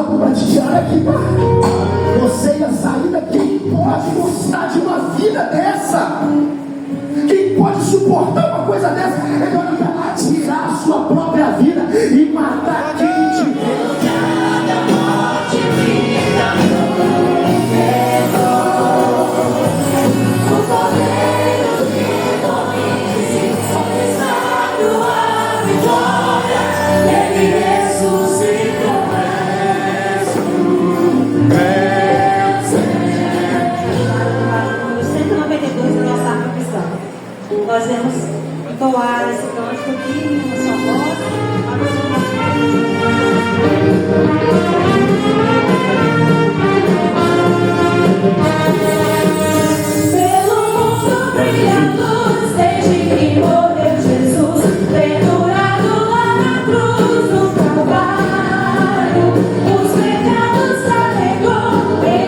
algo para te tirar aqui. Você ia sair daqui. Quem pode gostar de uma vida dessa? Quem pode suportar uma coisa dessa? É melhor tirar a sua própria vida e matar quem te vê. Nós vamos entoar esse cântico aqui na sua voz. Pelo mundo brilha a luz, desde que morreu Jesus, pendurado lá na cruz do Calvário. Os pecados carregou,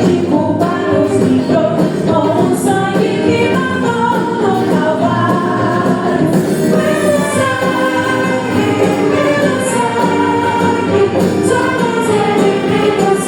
de culpa nos livrou, com o sangue que matou no Calvário. Pelo sangue, somos redimidos.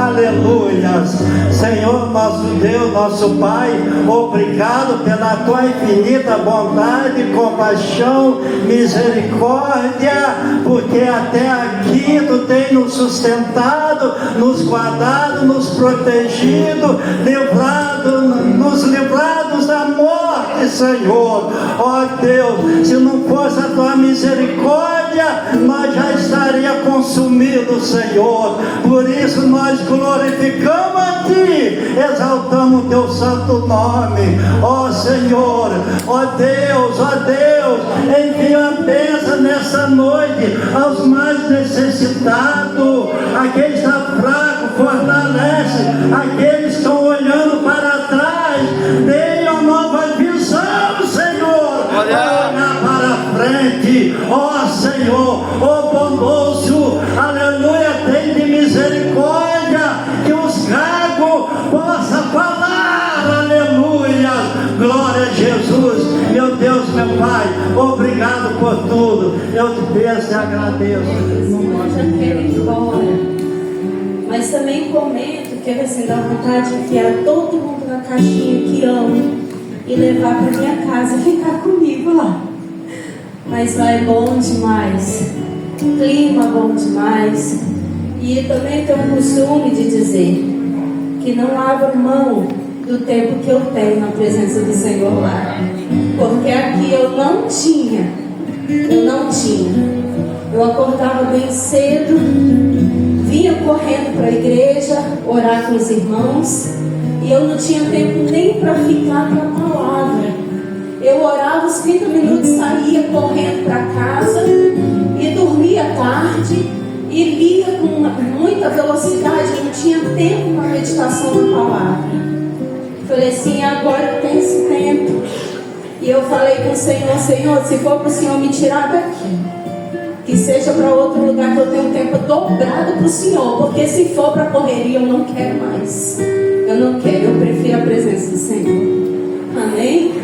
Aleluias. Senhor, nosso Deus, nosso Pai, obrigado pela tua infinita bondade, compaixão, misericórdia, porque até aqui tu tem nos sustentado, nos guardado, nos protegido, nos livrados da morte, Senhor. Ó Deus, se não fosse a tua misericórdia, nós já estaríamos consumidos, Senhor. Por isso nós glorificamos a Ti, exaltamos o Teu santo nome. Ó Senhor, ó Deus, envia a bênção nessa noite aos mais necessitados, aquele que está fraco, fortalece, aqueles que estão olhando para trás, dê uma nova visão, Senhor, para olhar para frente. Ó Senhor, ó bondoso, aleluia, tem de misericórdia, que os cegos possam falar, aleluia, glória a Jesus. Meu Deus, meu Pai, obrigado por tudo, eu te peço e agradeço. Eu já quero ir embora, mas também comento que assim, dá vontade de enfiar todo mundo na caixinha que amo e levar para minha casa e ficar comigo lá. Mas vai bom demais, clima bom demais. E também tenho o costume de dizer que não abro mão do tempo que eu tenho na presença do Senhor lá, porque aqui eu não tinha. Eu acordava bem cedo, vinha correndo para a igreja, orar com os irmãos, e eu não tinha tempo nem para ficar com a palavra. Eu orava os 30 minutos, saía correndo para casa e dormia tarde e lia com muita velocidade. Eu não tinha tempo para meditação na palavra. Falei assim, agora eu tenho esse tempo. E eu falei com o Senhor, Senhor, se for para o Senhor me tirar daqui, que seja para outro lugar que eu tenha um tempo dobrado para o Senhor, porque se for para correria eu não quero mais. Eu não quero, eu prefiro a presença do Senhor. Amém?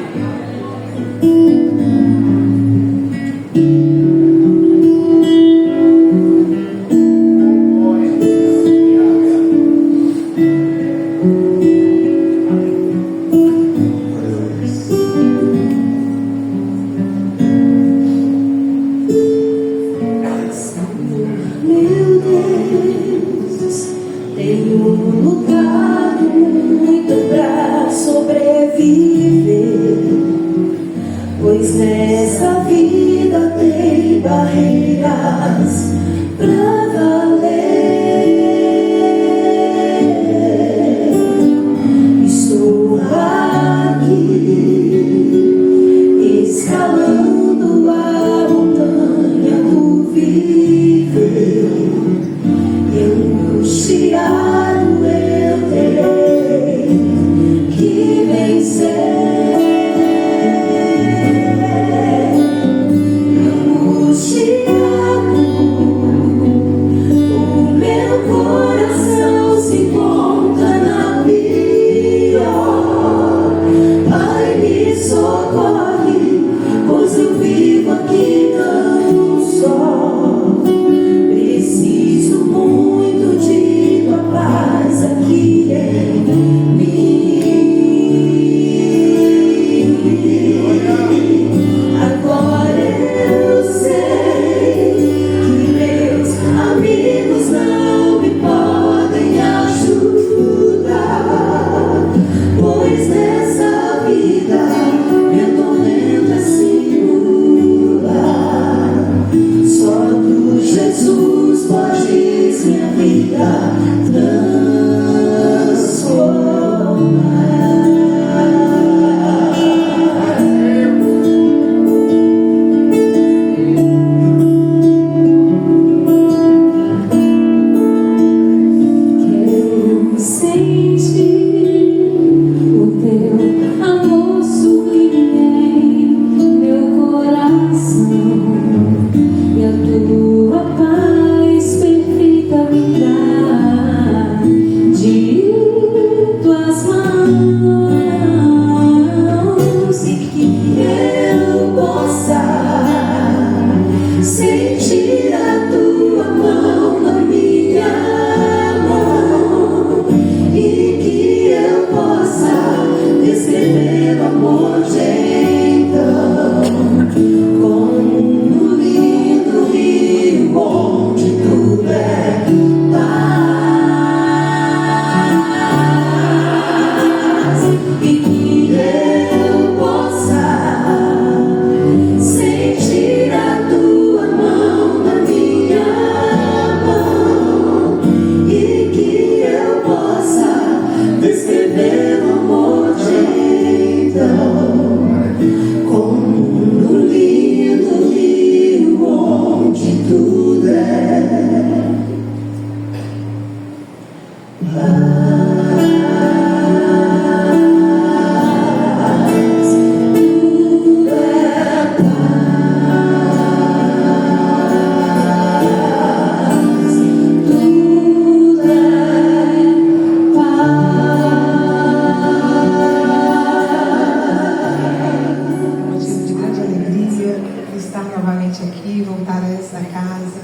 nessa casa.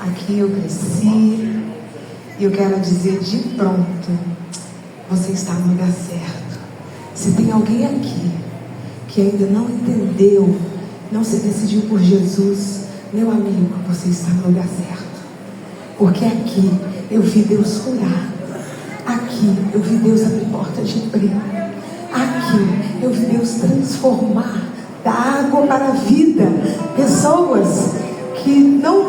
Aqui eu cresci. E eu quero dizer de pronto, você está no lugar certo. Se tem alguém aqui que ainda não entendeu, não se decidiu por Jesus, meu amigo, você está no lugar certo. Porque aqui eu vi Deus curar. Aqui eu vi Deus abrir portas de emprego. Aqui eu vi Deus transformar da água para a vida pessoas que não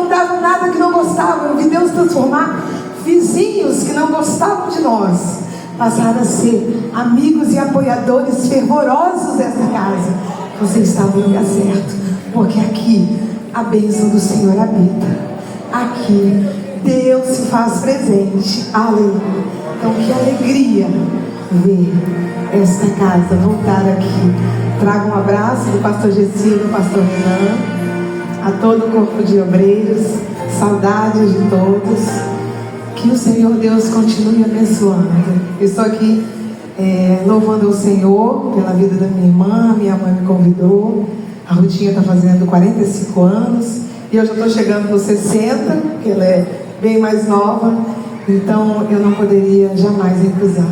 davam nada, que não gostavam. Eu vi Deus transformar vizinhos que não gostavam de nós, passaram a ser amigos e apoiadores fervorosos dessa casa. Você está no lugar certo, porque aqui a bênção do Senhor habita. Aqui Deus se faz presente. Aleluia. Então que alegria ver esta casa voltar aqui. Trago um abraço do pastor Gessi e do pastor Renan, a todo o corpo de obreiros, saudades de todos. Que o Senhor Deus continue abençoando. Eu estou aqui louvando ao Senhor pela vida da minha irmã. Minha mãe me convidou. A Rutinha está fazendo 45 anos e eu já estou chegando nos 60, porque ela é bem mais nova. Então eu não poderia jamais recusar.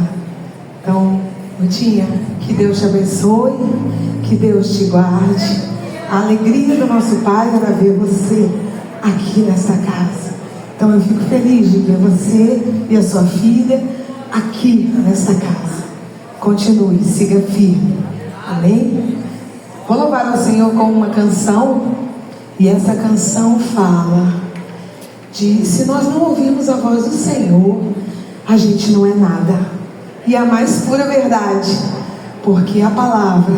Então, Rutinha, que Deus te abençoe, que Deus te guarde. A alegria do nosso Pai era ver você aqui nessa casa. Então eu fico feliz de ver você e a sua filha aqui nessa casa. Continue, siga firme. Amém? Vou louvar ao Senhor com uma canção. E essa canção fala de se nós não ouvirmos a voz do Senhor, a gente não é nada. E a mais pura verdade, porque a palavra,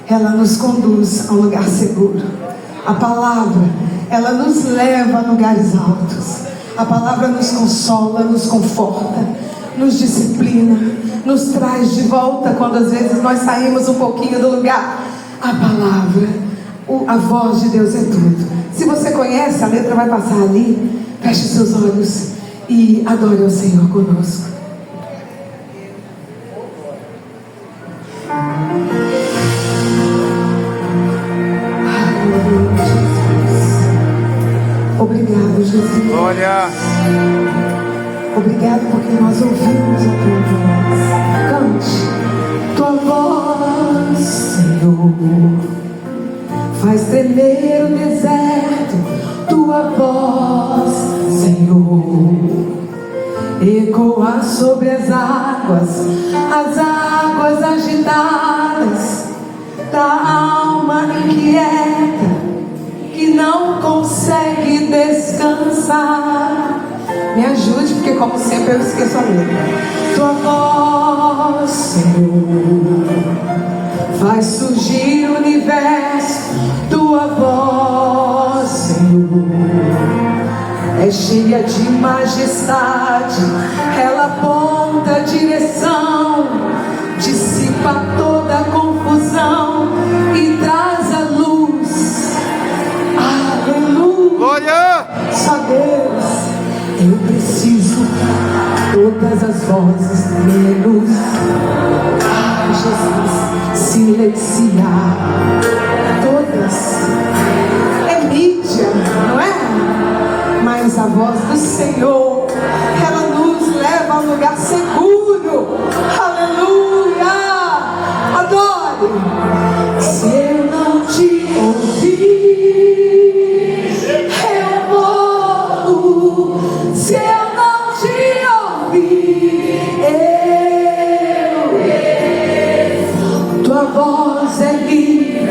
ela nos conduz a um lugar seguro. A palavra, ela nos leva a lugares altos. A palavra nos consola, nos conforta, nos disciplina, nos traz de volta quando às vezes nós saímos um pouquinho do lugar. A palavra, a voz de Deus é tudo. Se você conhece, a letra vai passar ali. Feche seus olhos e adore ao Senhor conosco. Obrigado, Jesus. Glória. Obrigado porque nós ouvimos a tua voz. Cante. Tua voz, Senhor, faz tremer o deserto. Tua voz, Senhor, ecoa sobre as águas agitadas da alma inquieta que não consegue descansar. Me ajude, porque como sempre eu esqueço a letra. Tua voz, Senhor, faz surgir o universo. Tua voz, Senhor, é cheia de majestade. Ela aponta a direção, dissipa toda a confusão e traz a luz. Aleluia. Glória. Só Deus. Eu preciso todas as vozes menos Jesus. Silenciar todas. É mídia, não é? Mas a voz do Senhor, ela nos leva a um lugar seguro. Aleluia. Adore. Se eu não te ouvir, eu morro. Se eu não te ouvir, tua voz é livre.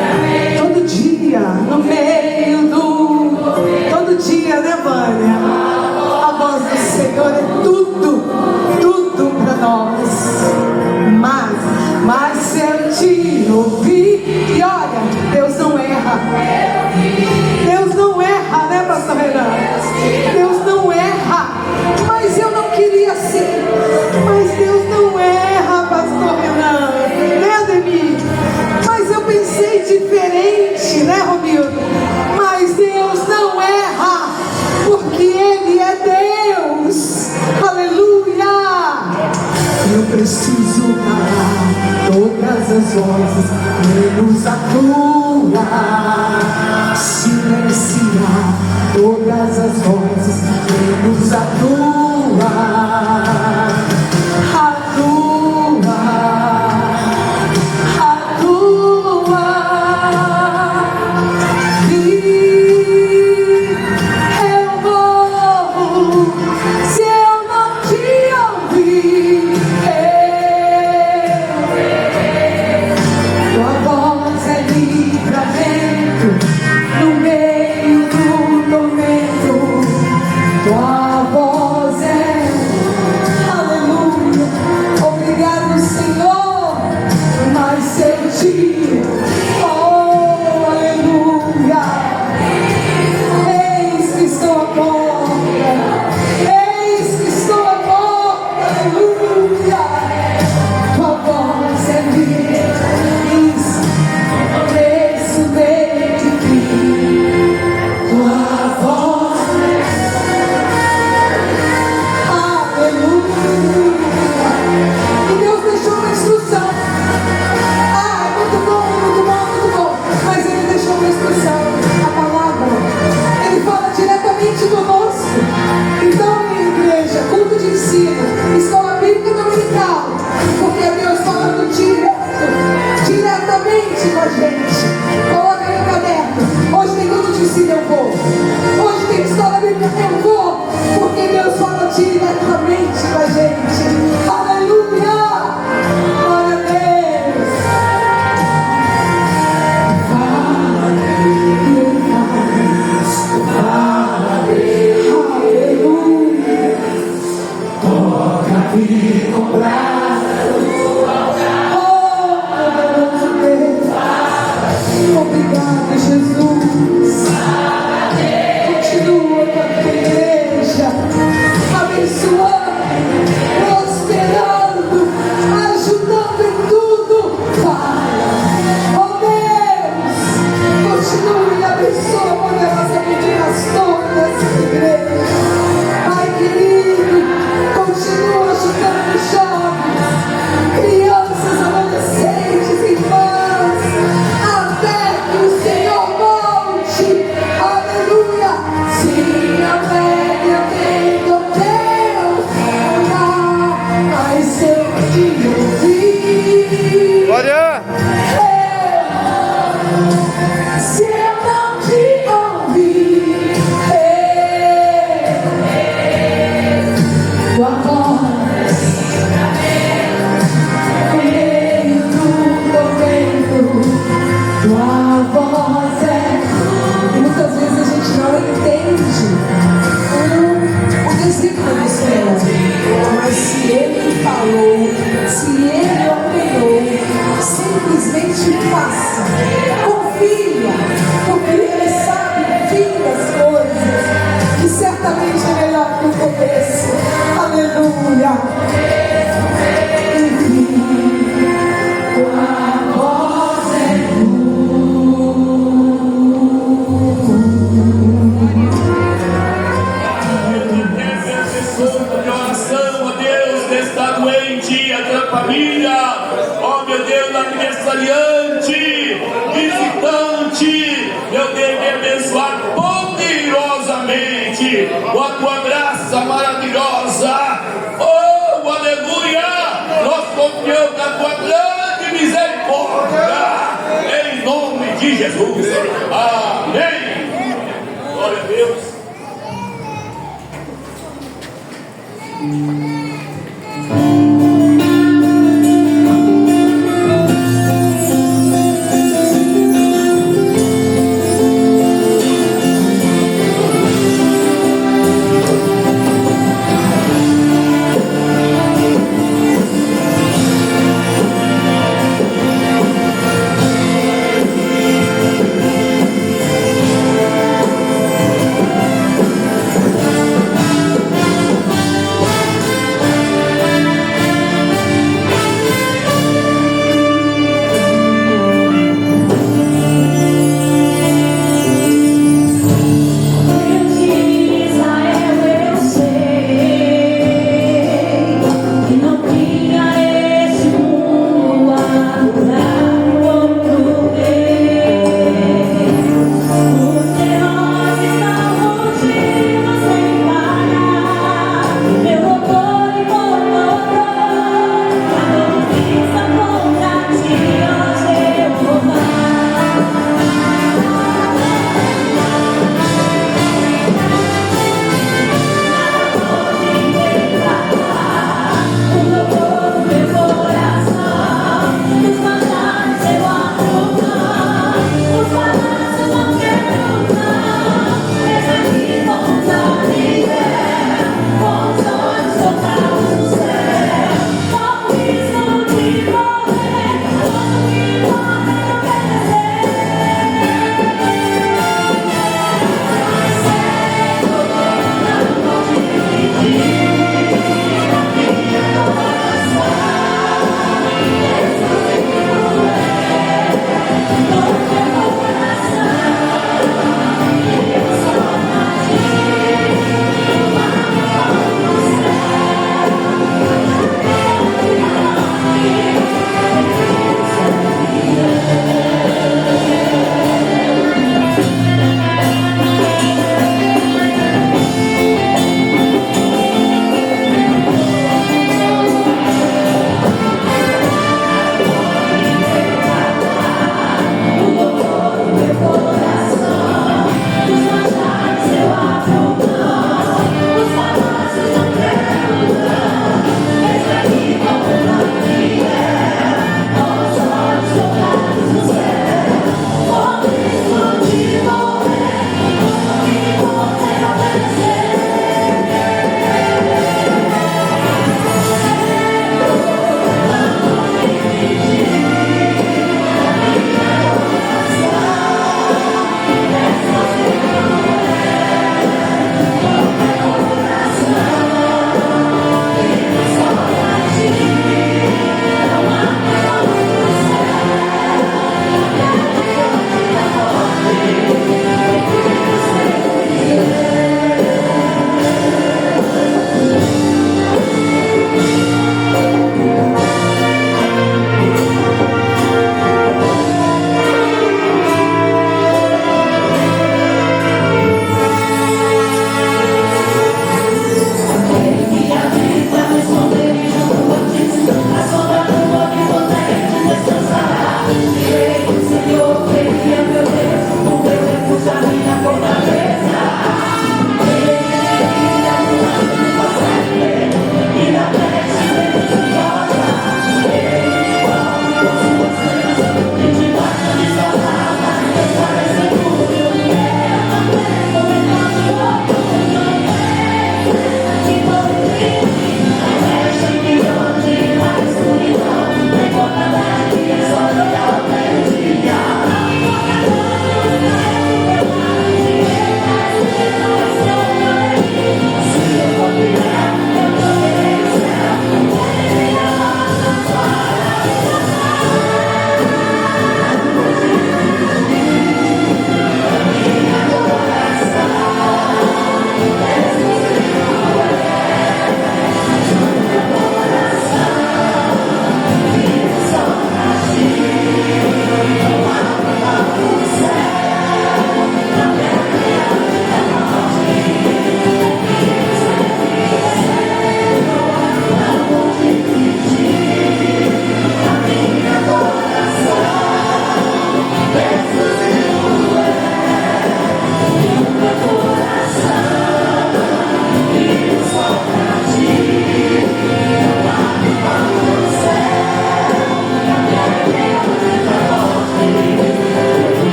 Todo dia, no meio do... Todo dia, né, Vânia? A voz do Senhor é tudo, tudo para nós. Mas se eu te ouvir, e olha, Deus não erra. Deus não erra, né, pastor Renan? Deus não erra. Mas eu não queria ser. Mas Deus não erra, pastor Renan. Né, Ademir? Mas eu pensei diferente, né, Romildo? Mas Deus não erra, porque Ele é Deus. Aleluia. Eu preciso calar todas as vozes, menos a tua. silenciar todas as vozes que nos atuam.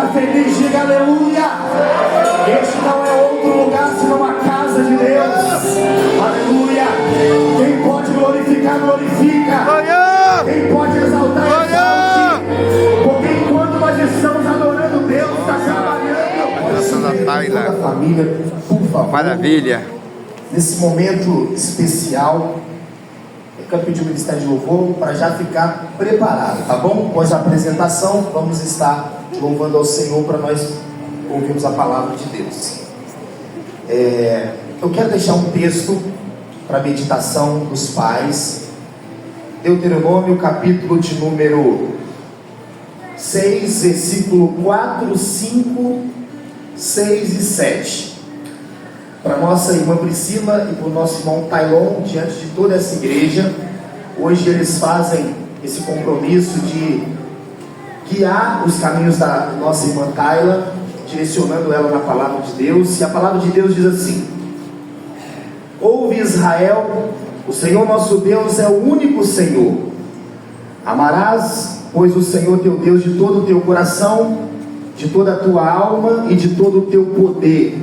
está feliz, diga aleluia. Este não é outro lugar senão a casa de Deus. Aleluia. Quem pode glorificar, glorifica. Quem pode exaltar, exalte. Porque enquanto nós estamos adorando Deus, está trabalhando. Graças a Taila. Toda a família, por favor. Maravilha. Nesse momento especial, eu quero pedir o Ministério de Louvor para já ficar preparado, tá bom? Após a apresentação, vamos estar louvando ao Senhor para nós ouvirmos a palavra de Deus. Eu quero deixar um texto para a meditação dos pais. Deuteronômio, capítulo de número 6, versículo 4, 5, 6 e 7. Para nossa irmã Priscila e para o nosso irmão Tailon, diante de toda essa igreja, hoje eles fazem esse compromisso de guiar os caminhos da nossa irmã Taila, direcionando ela na palavra de Deus. E a palavra de Deus diz assim: ouve Israel, o Senhor nosso Deus é o único Senhor. Amarás, pois, o Senhor teu Deus de todo o teu coração, de toda a tua alma e de todo o teu poder.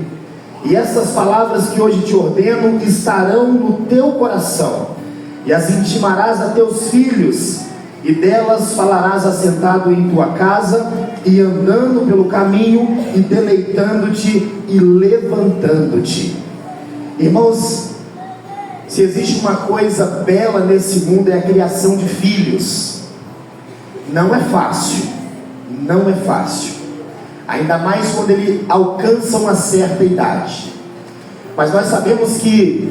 E essas palavras que hoje te ordeno estarão no teu coração, e as intimarás a teus filhos, e delas falarás assentado em tua casa, e andando pelo caminho, e deleitando-te e levantando-te. Irmãos, se existe uma coisa bela nesse mundo, é a criação de filhos. Não é fácil, não é fácil. Ainda mais quando ele alcança uma certa idade. Mas nós sabemos que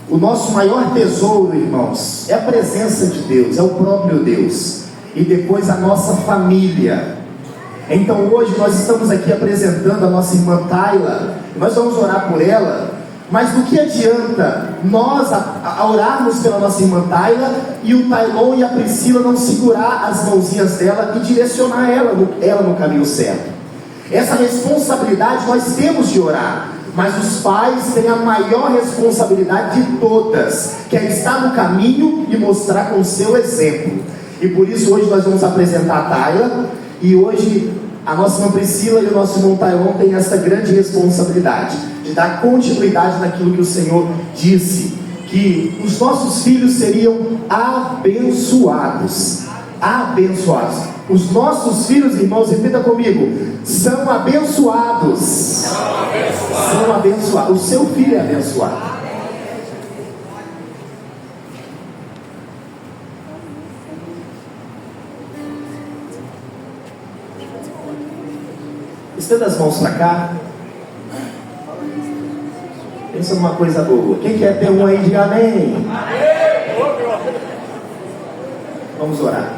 o nosso maior tesouro, irmãos, é a presença de Deus, é o próprio Deus. E depois a nossa família. Então hoje nós estamos aqui apresentando a nossa irmã Taila. Nós vamos orar por ela. Mas do que adianta nós a orarmos pela nossa irmã Taila e o Tailon e a Priscila não segurar as mãozinhas dela e direcionar ela no caminho certo? Essa responsabilidade nós temos de orar, mas os pais têm a maior responsabilidade de todas, que é estar no caminho e mostrar com o seu exemplo. E por isso hoje nós vamos apresentar a Taila, e hoje a nossa irmã Priscila e o nosso irmão Tailon têm essa grande responsabilidade de dar continuidade naquilo que o Senhor disse, que os nossos filhos seriam abençoados. Abençoados. Os nossos filhos, irmãos, repita comigo, são abençoados. São abençoados. O seu filho é abençoado. Estenda as mãos para cá. Pensa numa coisa boa. Quem quer ter um aí, diga amém. Vamos orar.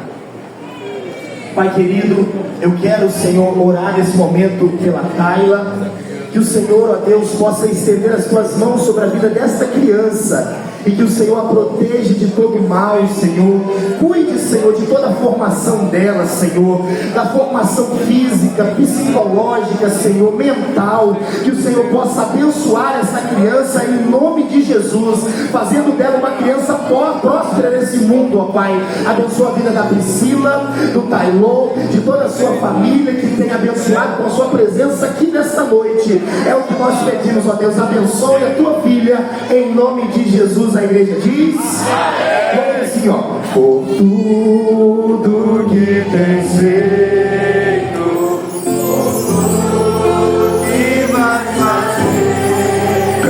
Pai querido, eu quero, Senhor, orar nesse momento pela Taila. Que o Senhor, ó Deus, possa estender as tuas mãos sobre a vida dessa criança, e que o Senhor a proteja de todo mal, Senhor. Cuide, Senhor, de toda a formação dela, Senhor, da formação física, psicológica, Senhor, mental. Que o Senhor possa abençoar essa criança em nome de Jesus, fazendo dela uma criança próspera nesse mundo, ó Pai. Abençoa a vida da Priscila, do Tailon, de toda a sua família, que tem abençoado com a sua presença aqui nesta noite. É o que nós pedimos, ó Deus. Abençoe a tua filha em nome de Jesus. A igreja diz, vamos assim, ó: por tudo que tem feito, por tudo que vai fazer,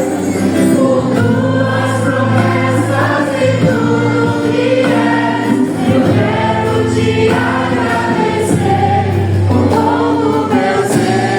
por tuas promessas e tudo que eu quero te agradecer por todo o meu ser.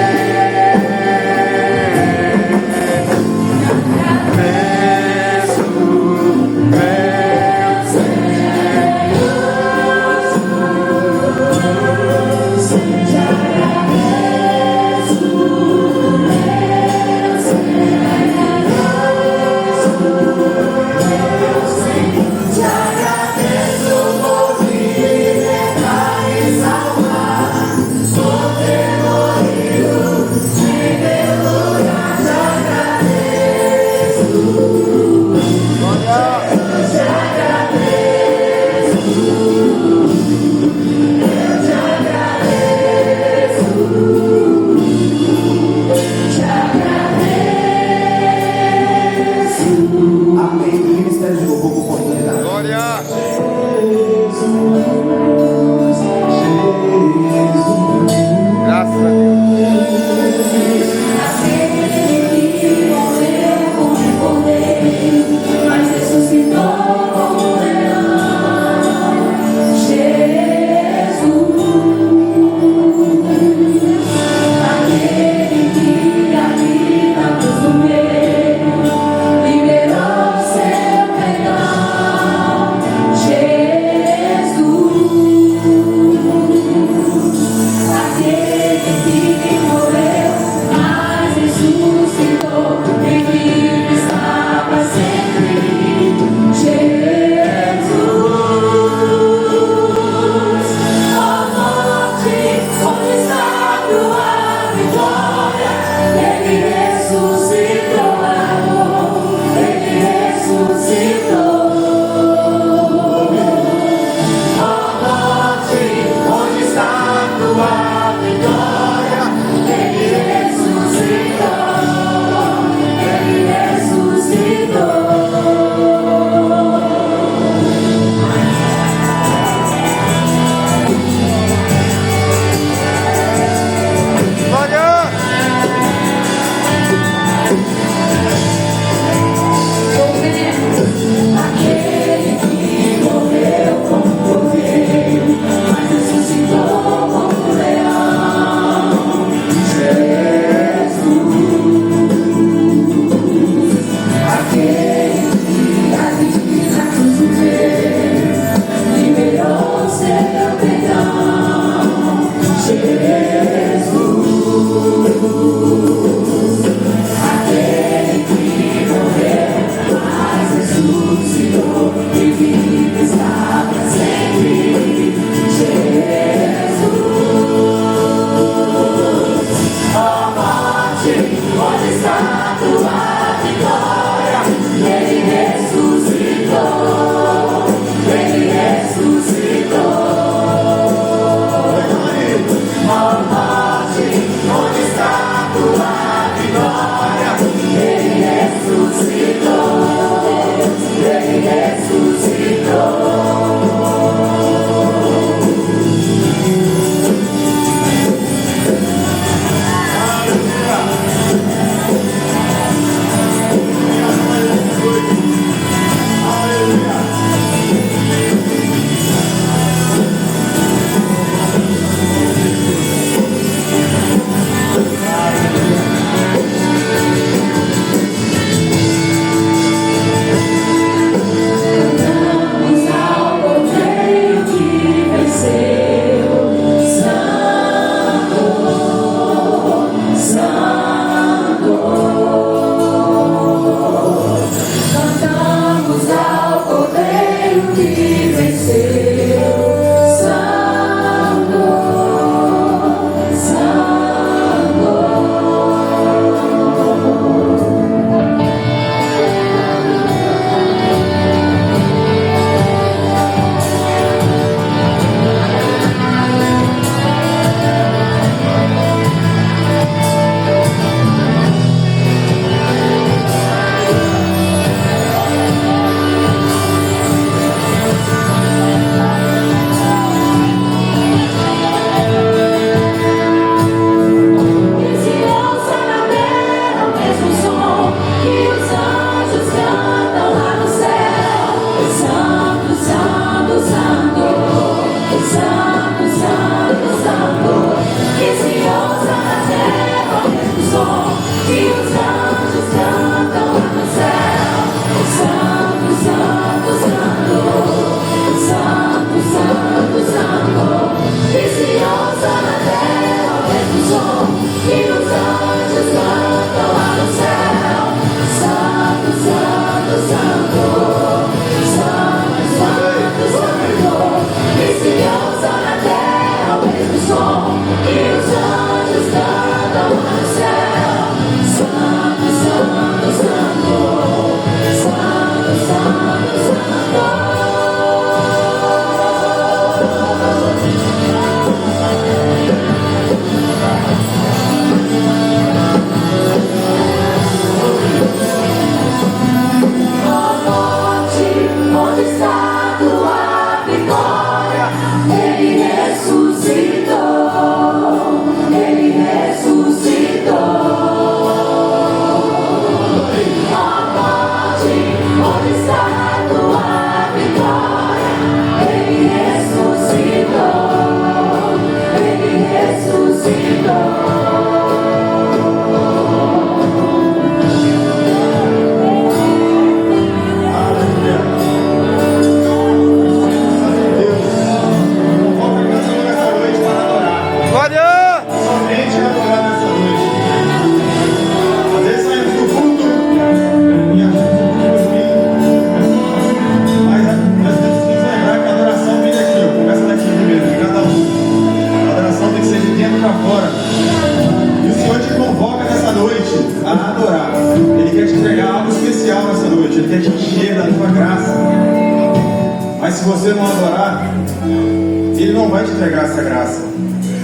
se você não adorar, Ele não vai te entregar essa graça,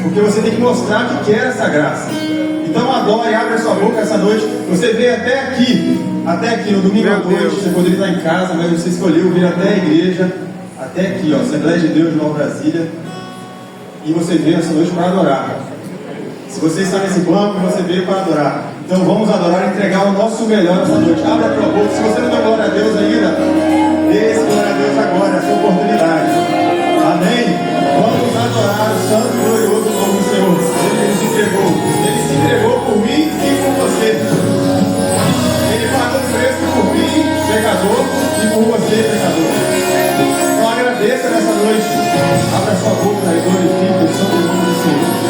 porque você tem que mostrar que quer essa graça. Então adore, abre a sua boca essa noite. Você veio até aqui no domingo à noite. Você poderia estar em casa, mas você escolheu vir até a igreja, até aqui, ó, Assembleia de Deus de Nova Brasília, e você veio essa noite para adorar. Se você está nesse banco, você veio para adorar. Então vamos adorar e entregar o nosso melhor essa noite. Abre a tua boca. Se você não deu glória a Deus ainda, dê esse glória a Deus agora, essa oportunidade. Amém? Vamos adorar o santo e glorioso nome do Senhor. Ele nos entregou. Ele se entregou por mim e por você. Ele pagou o preço por mim, pecador, e por você, pecador. Então agradeça nessa noite. Abra sua boca e glorifique o santo nome do Senhor.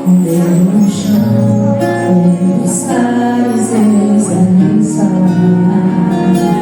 Com Deus no chão, os pais eles a me salvar.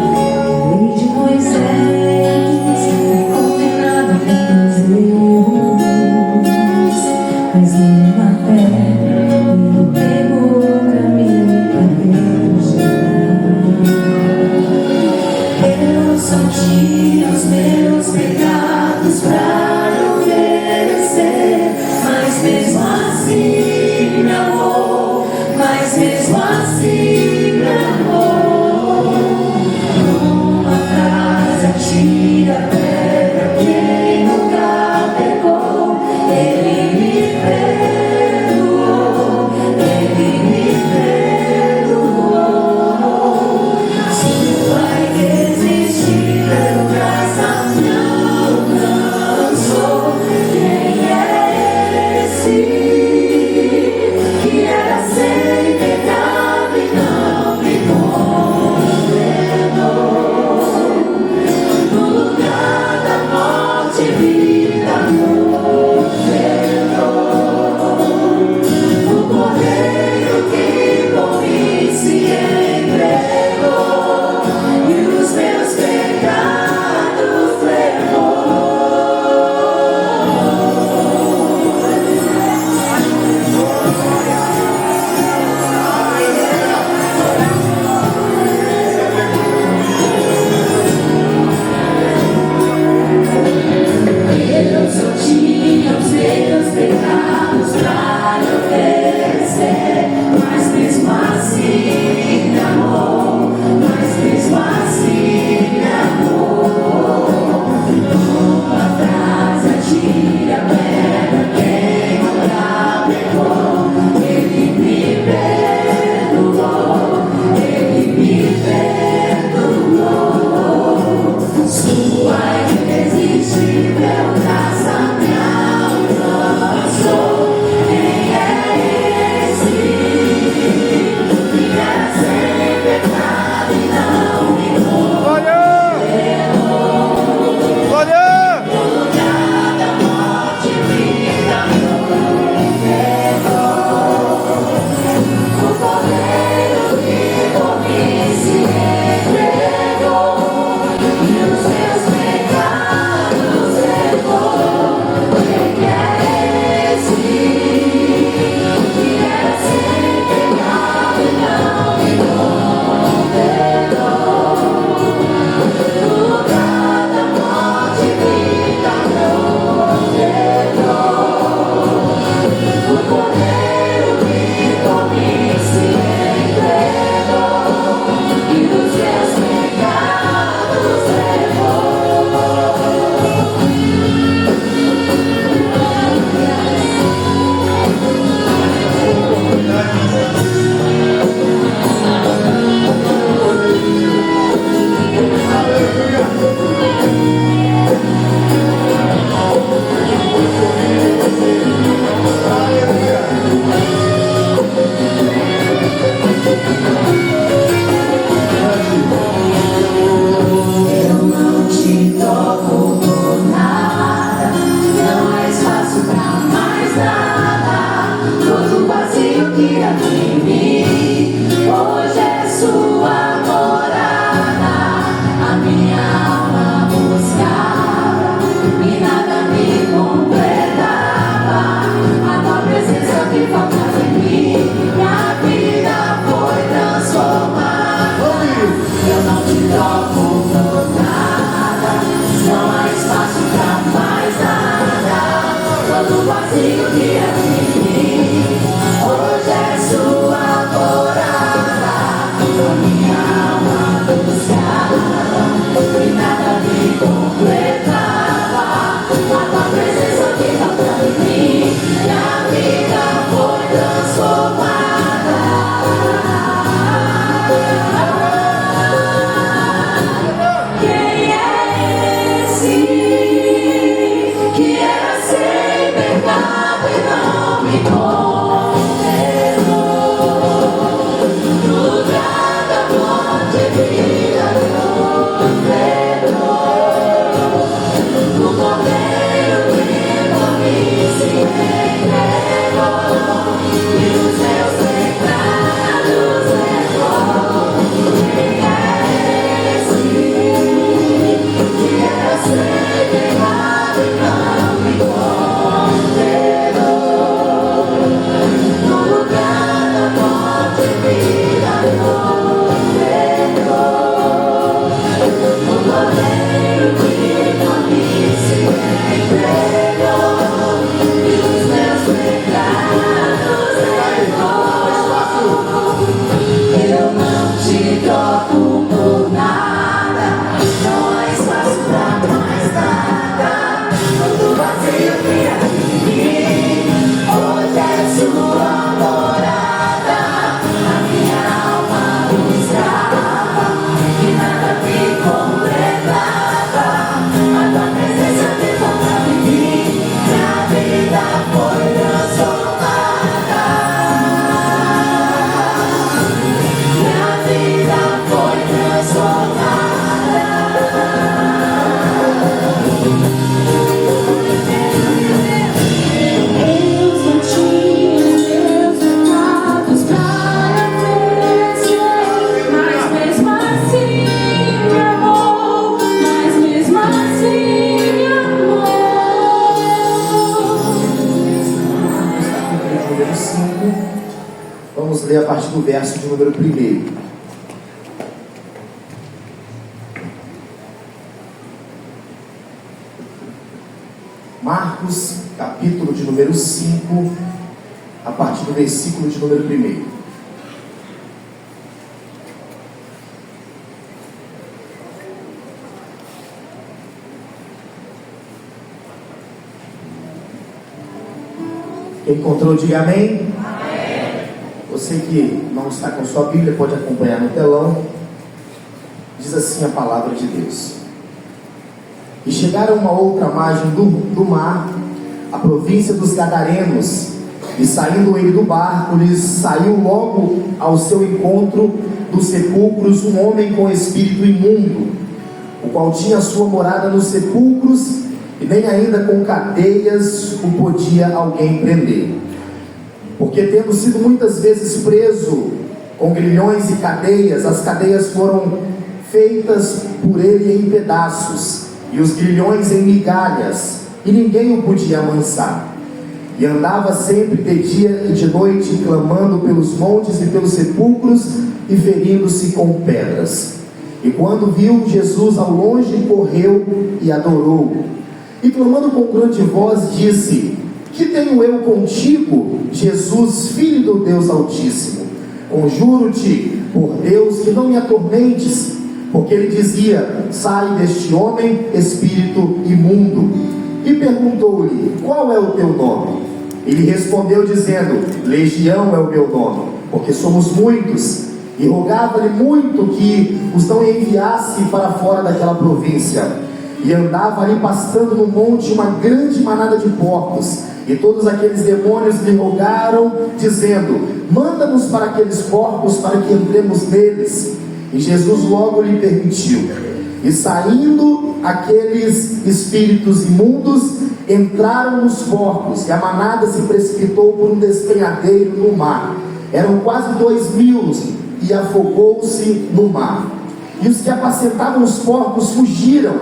Vamos ler a partir do verso de número 1. Marcos, capítulo de número 5, a partir do versículo de número 1. Quem encontrou, diga amém. Você que não está com sua Bíblia pode acompanhar no telão. Diz assim a palavra de Deus: E chegaram a uma outra margem do mar, a província dos Gadarenos, e saindo ele do barco, lhes saiu logo ao seu encontro dos sepulcros um homem com espírito imundo, o qual tinha sua morada nos sepulcros, e nem ainda com cadeias o podia alguém prender. Porque tendo sido muitas vezes preso com grilhões e cadeias, as cadeias foram feitas por ele em pedaços, e os grilhões em migalhas, e ninguém o podia amansar. E andava sempre de dia e de noite, clamando pelos montes e pelos sepulcros, e ferindo-se com pedras. E quando viu Jesus ao longe, correu e adorou. E clamando com grande voz, disse: Que tenho eu contigo, Jesus, Filho do Deus Altíssimo? Conjuro-te por Deus que não me atormentes. Porque ele dizia: Sai deste homem, espírito imundo. E perguntou-lhe: Qual é o teu nome? Ele respondeu dizendo: Legião é o meu nome, porque somos muitos. E rogava-lhe muito que os não enviasse para fora daquela província. E andava ali pastando no monte uma grande manada de porcos. E todos aqueles demônios lhe rogaram, dizendo: Manda-nos para aqueles porcos, para que entremos neles. E Jesus logo lhe permitiu. E saindo aqueles espíritos imundos, entraram nos porcos, e a manada se precipitou por um despenhadeiro no mar. Eram quase 2.000, e afogou-se no mar. E os que apacentavam os porcos fugiram,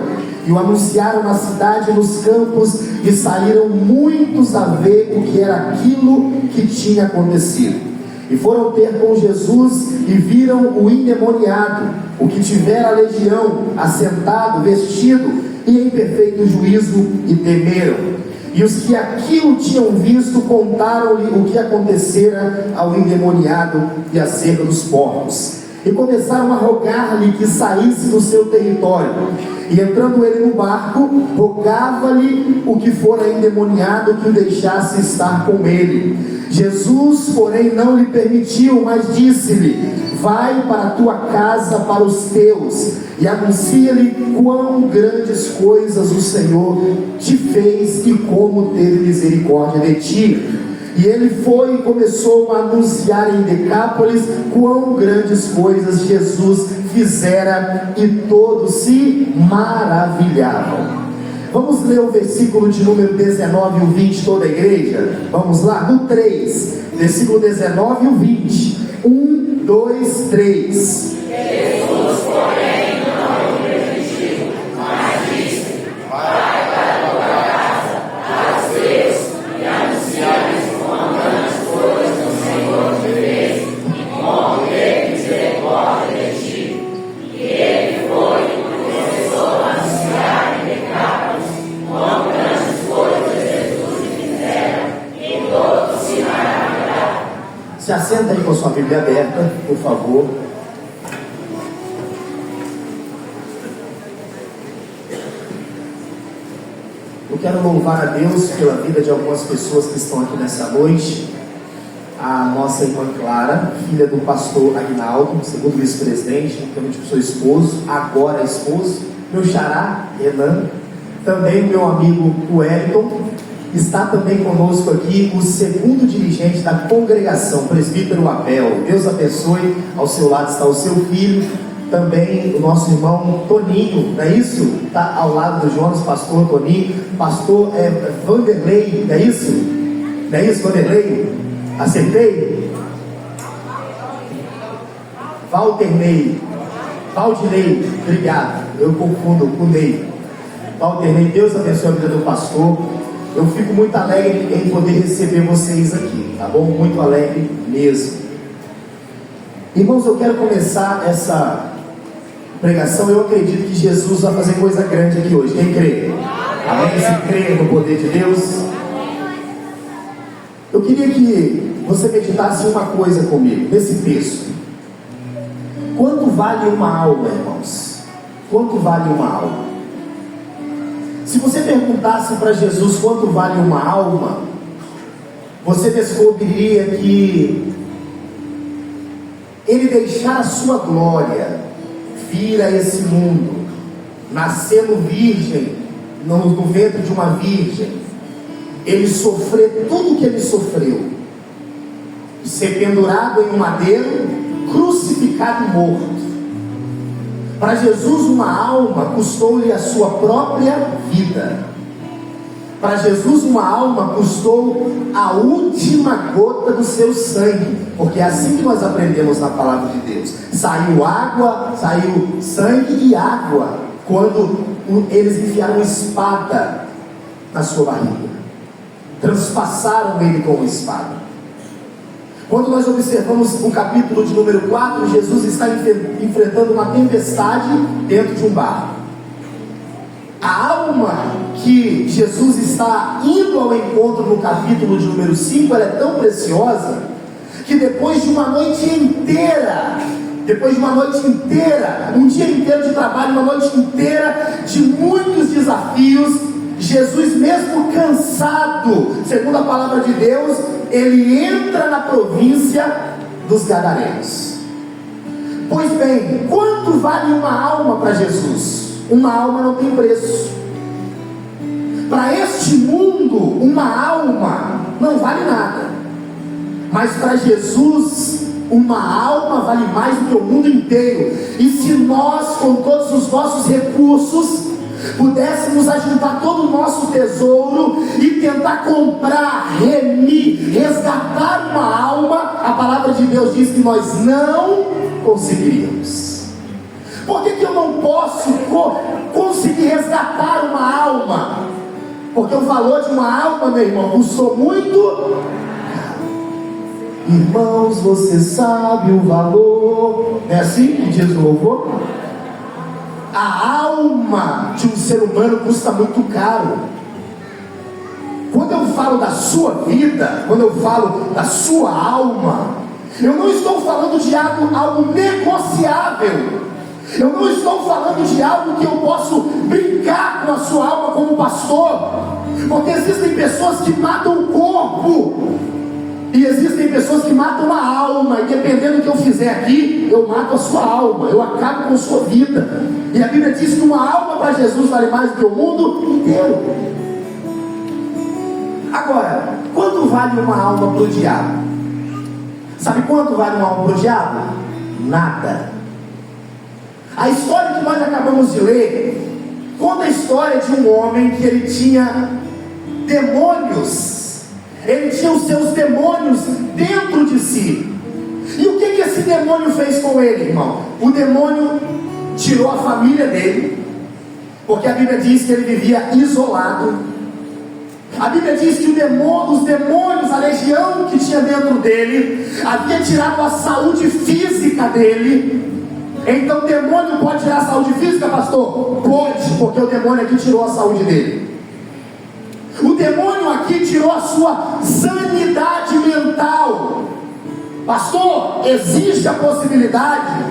e o anunciaram na cidade e nos campos, e saíram muitos a ver o que era aquilo que tinha acontecido. E foram ter com Jesus, e viram o endemoniado, o que tivera a legião, assentado, vestido e em perfeito juízo, e temeram. E os que aquilo tinham visto contaram-lhe o que acontecera ao endemoniado e acerca dos porcos. E começaram a rogar-lhe que saísse do seu território. E entrando ele no barco, rogava-lhe o que fora endemoniado que o deixasse estar com ele. Jesus, porém, não lhe permitiu, mas disse-lhe: vai para a tua casa, para os teus, e anuncia-lhe quão grandes coisas o Senhor te fez e como teve misericórdia de ti. E ele foi e começou a anunciar em Decápolis quão grandes coisas Jesus fizera, e todos se maravilhavam. Vamos ler o versículo de número 19 e o 20, toda a igreja? Vamos lá, no 3, versículo 19 e o 20. 1, 2, 3. Jesus, porém, não lhe permitiu, mas disse: vai para a tua casa, para os teus, e anunciar-lhes quão grandes coisas o Senhor te fez, e como teve misericórdia de ti. E ele foi e começou a anunciar em Decápolis quão grandes coisas Jesus lhe fizera, e todos se maravilharam. Se assenta aí com a sua Bíblia aberta, por favor. Eu quero louvar a Deus pela vida de algumas pessoas que estão aqui nessa noite. A nossa irmã Clara, filha do pastor Aguinaldo, segundo vice-presidente, também do seu esposo, agora esposo. Meu xará, Renan. Também o meu amigo Wellington. Está também conosco aqui o segundo dirigente da congregação, presbítero Abel. Deus abençoe. Ao seu lado está o seu filho, também o nosso irmão Toninho, não é isso? Está ao lado do Jonas, pastor Toninho. Pastor Vanderlei, não é isso? Não é isso, Vanderlei? Acertei? Valdernei, Valdinei, obrigado. Eu confundo com o Ney. Valdernei, Deus abençoe a vida do pastor. Eu fico muito alegre em poder receber vocês aqui, tá bom? Muito alegre mesmo. Irmãos, eu quero começar essa pregação. Eu acredito que Jesus vai fazer coisa grande aqui hoje. Quem crê? Amém? Se crê no poder de Deus. Eu queria que você meditasse uma coisa comigo, nesse texto. Quanto vale uma alma, irmãos? Quanto vale uma alma? Se você perguntasse para Jesus quanto vale uma alma, você descobriria que ele deixar a sua glória, vir a esse mundo, nascendo virgem, no ventre de uma virgem, ele sofrer tudo o que ele sofreu, ser pendurado em um madeiro, crucificado e morto. Para Jesus, uma alma custou-lhe a sua própria vida. Para Jesus, uma alma custou a última gota do seu sangue, porque é assim que nós aprendemos na palavra de Deus. Saiu água, saiu sangue e água, quando eles enfiaram espada na sua barriga, transpassaram ele com uma espada. Quando nós observamos o capítulo de número 4, Jesus está enfrentando uma tempestade dentro de um barco. A alma que Jesus está indo ao encontro no capítulo de número 5, ela é tão preciosa, que depois de uma noite inteira, um dia inteiro de trabalho, uma noite inteira de muitos desafios, Jesus, mesmo cansado, segundo a palavra de Deus, ele entra na província dos Gadarenos. Pois bem, quanto vale uma alma para Jesus? Uma alma não tem preço. Para este mundo, uma alma não vale nada. Mas para Jesus, uma alma vale mais do que o mundo inteiro. E se nós, com todos os nossos recursos, pudéssemos ajuntar todo o nosso tesouro e tentar comprar, remir, resgatar uma alma, a palavra de Deus diz que nós não conseguiríamos. Por que eu não posso conseguir resgatar uma alma? Porque o valor de uma alma, meu irmão, custou muito. Irmãos, você sabe o valor. É assim que diz o louvor? A alma de um ser humano custa muito caro. Quando eu falo da sua vida, quando eu falo da sua alma, eu não estou falando de algo negociável. Eu não estou falando de algo que eu posso brincar com a sua alma como pastor. Porque existem pessoas que matam o corpo e existem pessoas que matam a alma. E dependendo do que eu fizer aqui, eu mato a sua alma, eu acabo com a sua vida. E a Bíblia diz que uma alma para Jesus vale mais do que o mundo inteiro. Agora, quanto vale uma alma para o diabo? Sabe quanto vale uma alma para o diabo? Nada. A história que nós acabamos de ler conta a história de um homem que ele tinha demônios. Ele tinha os seus demônios dentro de si. E o que esse demônio fez com ele, irmão? O demônio tirou a família dele, porque a Bíblia diz que ele vivia isolado. A Bíblia diz que os demônios, a legião que tinha dentro dele, havia tirado a saúde física dele. Então o demônio pode tirar a saúde física, pastor? Pode, porque o demônio aqui tirou a saúde dele. O demônio aqui tirou a sua sanidade mental. Pastor, existe a possibilidade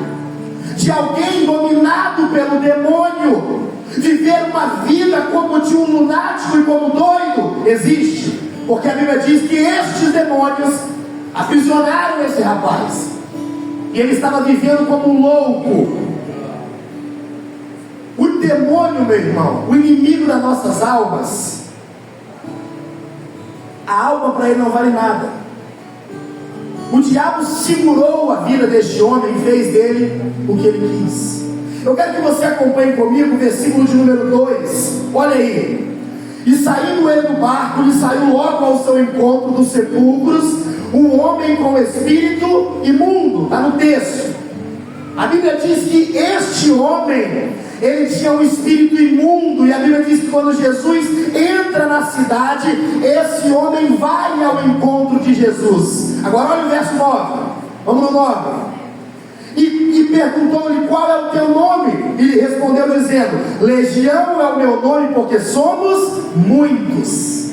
de alguém dominado pelo demônio viver uma vida como de um lunático e como doido? Existe, porque a Bíblia diz que estes demônios aprisionaram esse rapaz e ele estava vivendo como um louco. O demônio, meu irmão, o inimigo das nossas almas, a alma para ele não vale nada. O diabo segurou a vida deste homem e fez dele o que ele quis. Eu quero que você acompanhe comigo o versículo de número 2. Olha aí. E saindo ele do barco, ele saiu logo ao seu encontro dos sepulcros um homem com espírito imundo. Está no texto. A Bíblia diz que este homem, ele tinha um espírito imundo. E a Bíblia diz que quando Jesus entra na cidade, esse homem vai ao encontro de Jesus. Agora olha o verso 9. Vamos no 9. E perguntou-lhe: qual é o teu nome? E ele respondeu dizendo: Legião é o meu nome, porque somos muitos.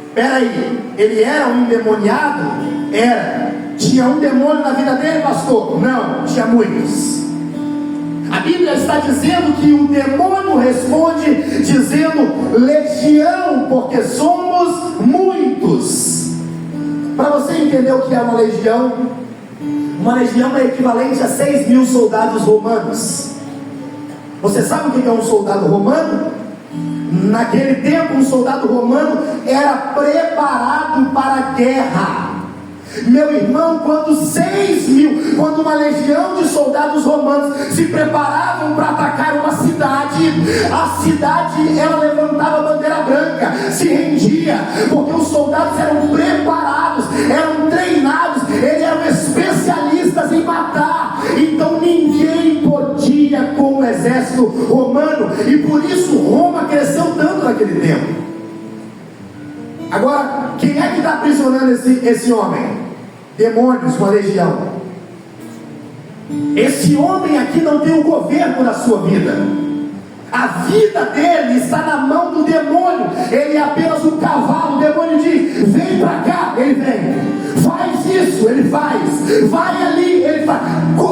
Espera aí, ele era um endemoniado? Era. Tinha um demônio na vida dele, pastor? Não, tinha muitos. A Bíblia está dizendo que o demônio responde dizendo: legião, porque somos muitos. Para você entender o que é uma legião é equivalente a 6.000 soldados romanos. Você sabe o que é um soldado romano? Naquele tempo, um soldado romano era preparado para a guerra. Meu irmão, quando uma legião de soldados romanos se preparavam para atacar uma cidade, a cidade, ela levantava a bandeira branca, se rendia, porque os soldados eram preparados, eram treinados, eles eram especialistas em matar. Então ninguém podia com o exército romano, e por isso Roma cresceu tanto naquele tempo. Agora, quem é que está aprisionando esse homem? Demônios, uma legião. Esse homem aqui não tem o governo da sua vida. A vida dele está na mão do demônio. Ele é apenas um cavalo. O demônio diz: vem para cá, ele vem. Faz isso, ele faz. Vai ali, ele faz.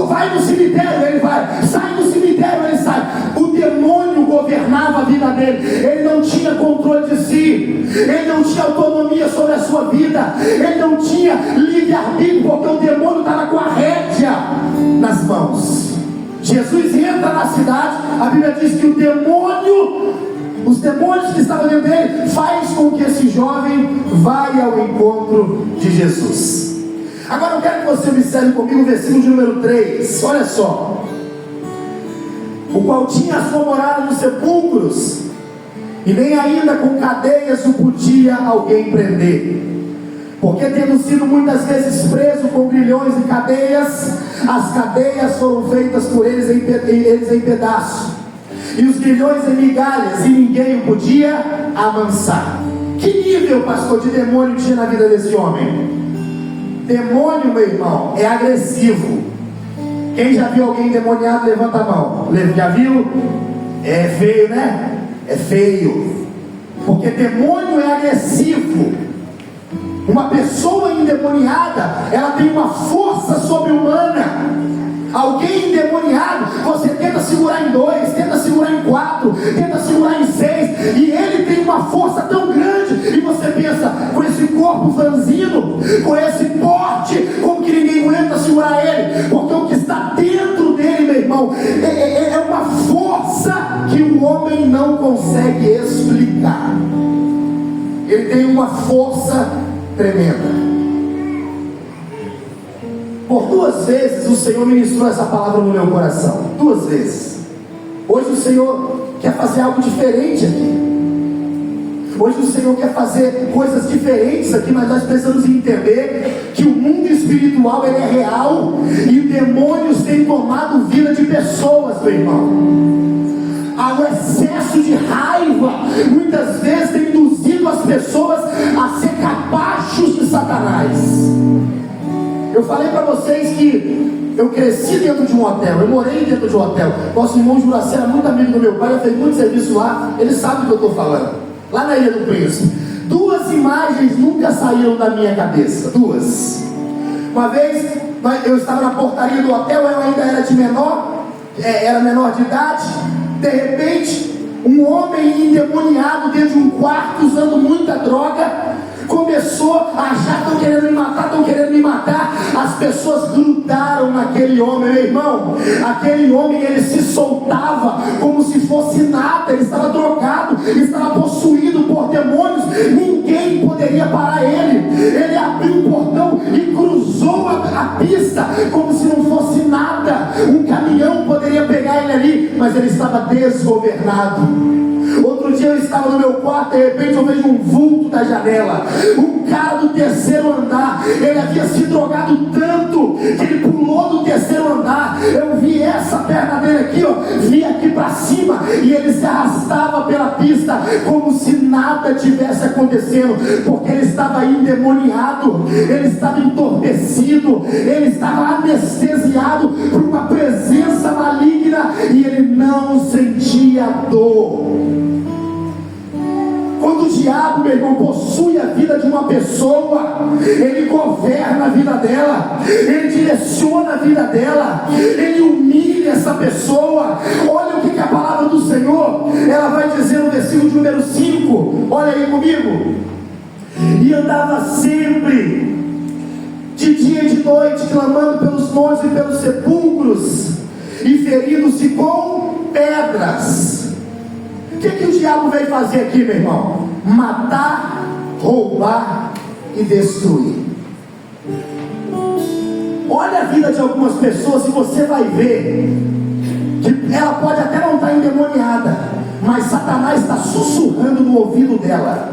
Vai no cemitério, ele vai. Sai do cemitério, ele sai. O demônio governava a vida dele. Ele não tinha controle de si. Ele não tinha autonomia sobre a sua vida. Ele não tinha livre-arbítrio, porque o demônio estava com a rédea nas mãos. Jesus entra na cidade. A Bíblia diz que os demônios que estavam dentro dele, faz com que esse jovem vá ao encontro de Jesus. Agora eu quero que você observe comigo o versículo de número 3. Olha só. O qual tinha a sua morada nos sepulcros, e nem ainda com cadeias o podia alguém prender, porque tendo sido muitas vezes preso com grilhões e cadeias, as cadeias foram feitas por eles em pedaços, e os grilhões em migalhas, e ninguém o podia amansar. Que nível, pastor, de demônio tinha na vida desse homem? Demônio, meu irmão, é agressivo. Quem já viu alguém endemoniado, levanta a mão. Já viu? É feio, né? É feio. Porque demônio é agressivo. Uma pessoa endemoniada, ela tem uma força sobre-humana. Alguém endemoniado, você tenta segurar em 2, tenta segurar em 4, tenta segurar em 6, e ele tem uma força tão grande, e você pensa, com esse corpo franzino, com esse porte, como que ninguém aguenta segurar ele? Porque o que está dentro dele, meu irmão, é uma força que o homem não consegue explicar. Ele tem uma força tremenda. Por 2 vezes o Senhor ministrou essa palavra no meu coração. 2 vezes. Hoje o Senhor quer fazer algo diferente aqui. Hoje o Senhor quer fazer coisas diferentes aqui, mas nós precisamos entender que o mundo espiritual ele é real e demônios têm tomado vida de pessoas, meu irmão. O excesso de raiva muitas vezes tem induzido as pessoas a ser capachos de Satanás. Eu falei para vocês que eu cresci dentro de um hotel, eu morei dentro de um hotel. Nosso irmão Juracê era muito amigo do meu pai, eu fiz muito serviço lá, ele sabe do que eu estou falando. Lá na Ilha do Príncipe. 2 imagens nunca saíram da minha cabeça. 2. Uma vez eu estava na portaria do hotel, eu ainda era era menor de idade. De repente, um homem endemoniado dentro de um quarto, usando muita droga, começou a achar, estão querendo me matar. As pessoas grudaram naquele homem, meu irmão. Aquele homem, ele se soltava como se fosse nada. Ele estava drogado, ele estava possuído por demônios. Ninguém poderia parar ele. Ele abriu o portão e cruzou a pista como se não fosse nada. Um caminhão poderia pegar ele ali, mas ele estava desgovernado. Outro dia eu estava no meu quarto, de repente eu vejo um vulto da janela. Um cara do 3º andar, ele havia se drogado tanto que ele pulou do 3º andar. Eu vi essa perna dele aqui, ó, vi aqui para cima, e ele se arrastava pela pista como se nada tivesse acontecendo, porque ele estava endemoniado, ele estava entorpecido, ele estava anestesiado por uma presença maligna e ele não sentia dor. Quando o diabo, meu irmão, possui a vida de uma pessoa, ele governa a vida dela, ele direciona a vida dela, ele humilha essa pessoa. Olha o que a palavra do Senhor, ela vai dizer no versículo de número 5, olha aí comigo. E andava sempre, de dia e de noite, clamando pelos montes e pelos sepulcros, e ferindo-se com pedras. O que o diabo veio fazer aqui, meu irmão? Matar, roubar e destruir. Olha a vida de algumas pessoas e você vai ver que ela pode até não estar endemoniada, mas Satanás está sussurrando no ouvido dela.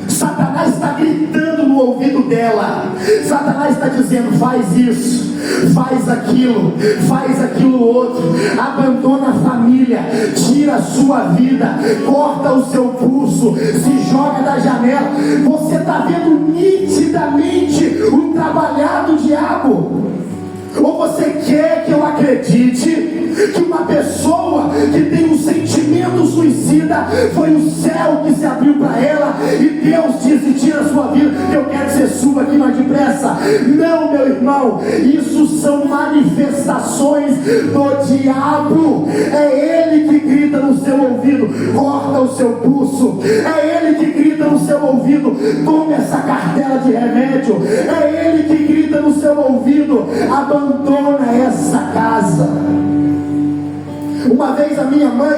Satanás está gritando no ouvido dela. Satanás está dizendo: faz isso, faz aquilo outro, abandona a família, tira a sua vida, corta o seu pulso, se joga da janela. Você está vendo nitidamente o trabalhar do diabo. Ou você quer que eu acredite que uma pessoa que tem um sentimento suicida, foi o céu que se abriu para ela e Deus disse: tira a sua vida, eu quero que você suba aqui mais depressa? Não, meu irmão, isso são manifestações do diabo. É ele que grita no seu ouvido: corta o seu pulso. É ele que grita no seu ouvido: tome essa cartela de remédio. É ele que grita no seu ouvido: abandona essa casa. Uma vez a minha mãe,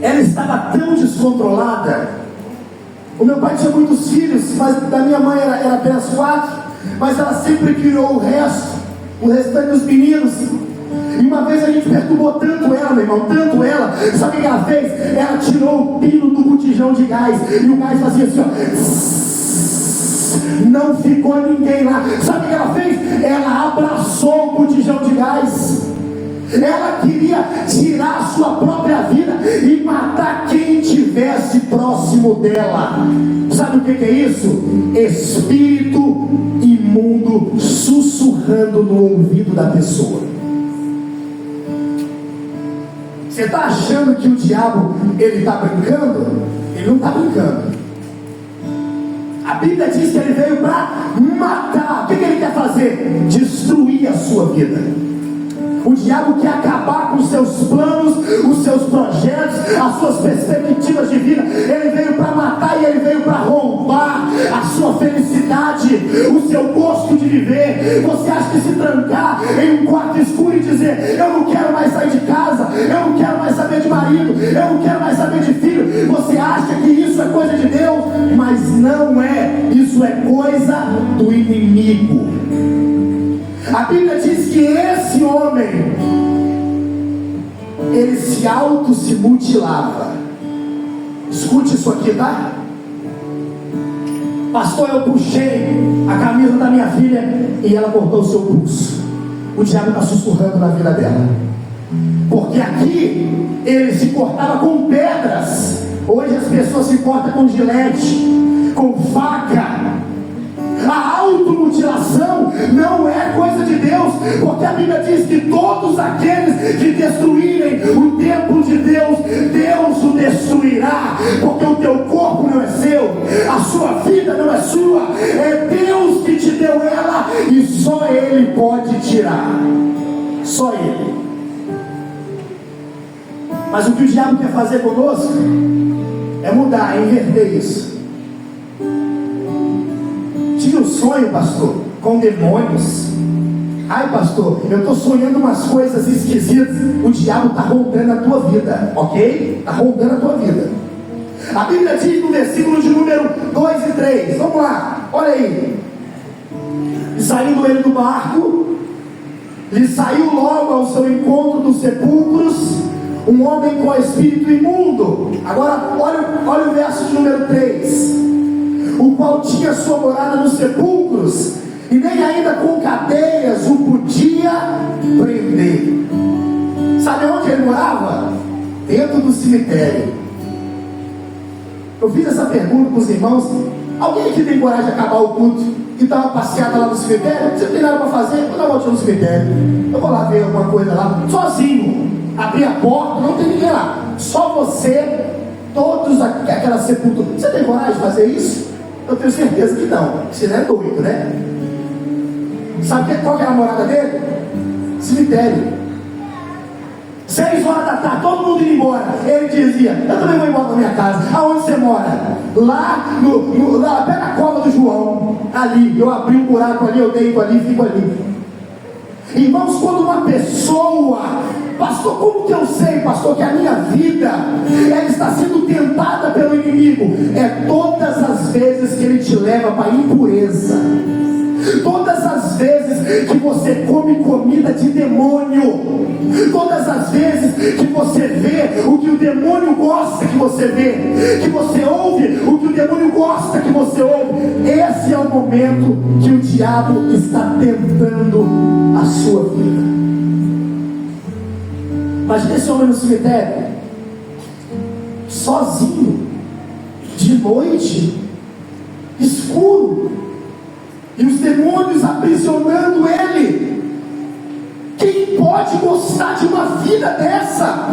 ela estava tão descontrolada. O meu pai tinha muitos filhos, mas da minha mãe era apenas 4, mas ela sempre criou o restante dos meninos. E uma vez a gente perturbou tanto ela, meu irmão, tanto ela. Sabe o que ela fez? Ela tirou o pino do botijão de gás, e o gás fazia assim, ó. Não ficou ninguém lá. Sabe o que ela fez? Ela abraçou o botijão de gás. Ela queria tirar a sua própria vida e matar quem tivesse estivesse próximo dela. Sabe o que é isso? Espírito imundo sussurrando no ouvido da pessoa. Você está achando que o diabo ele está brincando? Ele não está brincando. A Bíblia diz que ele veio para matar. O que ele quer fazer? Destruir a sua vida. O diabo quer acabar com os seus planos, os seus projetos, as suas perspectivas de vida. Ele veio para matar e ele veio para roubar a sua felicidade, o seu gosto de viver. Você acha que se trancar em um quarto escuro e dizer: eu não quero mais sair de casa, eu não quero mais saber de marido, eu não quero mais saber de filho, você acha que isso é coisa de Deus? Mas não é. Isso é coisa do inimigo. A Bíblia diz que esse homem, ele se mutilava. Escute isso aqui, tá? Pastor, eu puxei a camisa da minha filha e ela cortou o seu pulso. O diabo está sussurrando na vida dela. Porque aqui ele se cortava com pedras. Hoje as pessoas se cortam com gilete, com faca. A automutilação não é coisa de Deus, porque a Bíblia diz que todos aqueles que destruírem o templo de Deus, Deus o destruirá, porque o teu corpo não é seu, a sua vida não é sua, é Deus que te deu ela e só Ele pode tirar, só Ele. Mas o que o diabo quer fazer conosco é mudar, é inverter isso. Tive um sonho, pastor, com demônios. Ai, pastor, eu estou sonhando umas coisas esquisitas. O diabo está rondando a tua vida, ok? Está rondando a tua vida. A Bíblia diz no versículo de número 2 e 3. Vamos lá, olha aí. E saindo ele do barco, lhe saiu logo ao seu encontro dos sepulcros um homem com espírito imundo. Agora, olha o verso de número 3. O qual tinha sua morada nos sepulcros, e nem ainda com cadeias o podia prender. Sabe onde ele morava? Dentro do cemitério. Eu fiz essa pergunta para os irmãos: alguém aqui tem coragem de acabar o culto e dar uma passeada lá no cemitério? Você não tem nada para fazer? Eu não vou no cemitério, eu vou lá ver alguma coisa lá, sozinho, abrir a porta, não tem ninguém lá, só você, todos aquela sepultura. Você tem coragem de fazer isso? Eu tenho certeza que não. Você não é doido, né? Sabe qual que era a morada dele? Cemitério. 6 horas da tarde, todo mundo indo embora. Ele dizia: eu também vou embora da minha casa. Aonde você mora? Lá, lá perto da cova do João. Ali, eu abri um buraco ali, eu deito ali, fico ali. Irmãos, quando uma pessoa... Pastor, como que eu sei, pastor, que a minha vida ela está sendo tentada pelo inimigo? É todas as vezes que ele te leva para a impureza, todas as vezes que você come comida de demônio, todas as vezes que você vê o que o demônio gosta que você vê, que você ouve o que o demônio gosta que você ouve. Esse é o momento que o diabo está tentando a sua vida. Imagina esse homem no cemitério, sozinho, de noite, escuro, e os demônios aprisionando ele. Quem pode gostar de uma vida dessa?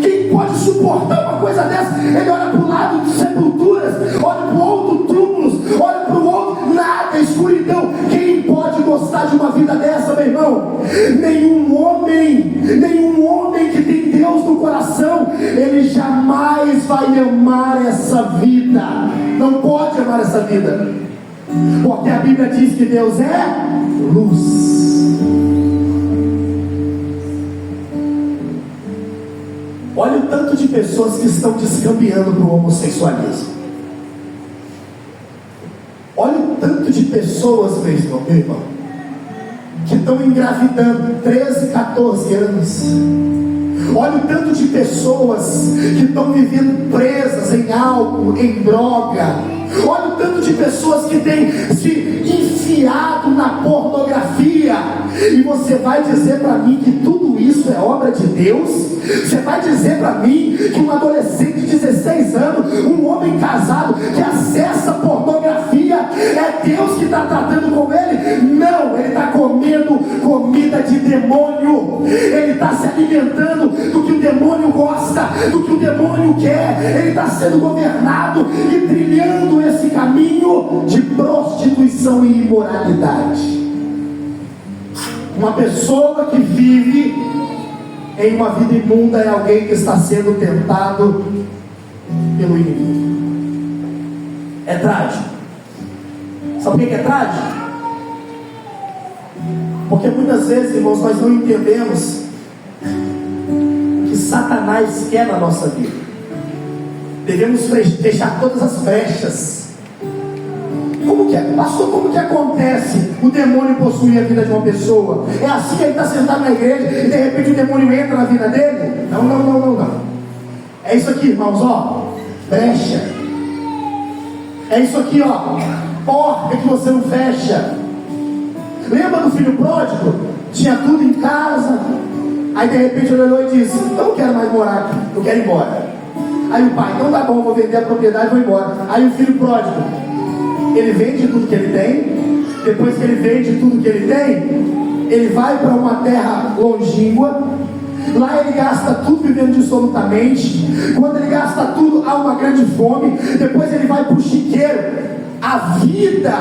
Quem pode suportar uma coisa dessa? Ele olha para o lado de sepulturas, olha para o outro túmulos, olha para o outro, nada, escuridão. Quem pode gostar de uma vida dessa, meu irmão? Nenhum homem que tem Deus no coração, ele jamais vai amar essa vida. Não pode amar essa vida, porque a Bíblia diz que Deus é luz. Olha o tanto de pessoas que estão descambiando para o homossexualismo. Olha o tanto de pessoas, meu irmão, que estão engravidando 13, 14 anos. Olha o tanto de pessoas que estão vivendo presas em álcool, em droga. Olha o tanto de pessoas que têm se viciado na pornografia, e você vai dizer para mim que tudo isso é obra de Deus? Você vai dizer para mim que um adolescente de 16 anos, um homem casado que acessa pornografia, é Deus que está tratando com ele? Não, ele está comendo comida de demônio, ele está se alimentando do que o demônio gosta, do que o demônio quer, ele está sendo governado e trilhando esse caminho de prostituição e imoralidade. Uma pessoa que vive em uma vida imunda é alguém que está sendo tentado pelo inimigo. É trágico. Sabe o que é trágico? Porque muitas vezes, irmãos, nós não entendemos o que Satanás quer na nossa vida. Devemos fechar todas as brechas. Como que é? Pastor, como que acontece o demônio possuir a vida de uma pessoa? É assim que ele está sentado na igreja e de repente o demônio entra na vida dele? Não. É isso aqui, irmãos, ó. Brecha. É isso aqui, ó. Porta que você não fecha. Lembra do filho pródigo? Tinha tudo em casa. Aí de repente ele olhou e disse: eu não quero mais morar aqui, eu quero ir embora. Aí o pai: então tá bom, vou vender a propriedade e vou embora. Aí o filho pródigo, ele vende tudo que ele tem. Depois que ele vende tudo que ele tem, ele vai para uma terra longínqua. Lá ele gasta tudo vivendo dissolutamente. Quando ele gasta tudo, há uma grande fome. Depois ele vai para o chiqueiro. A vida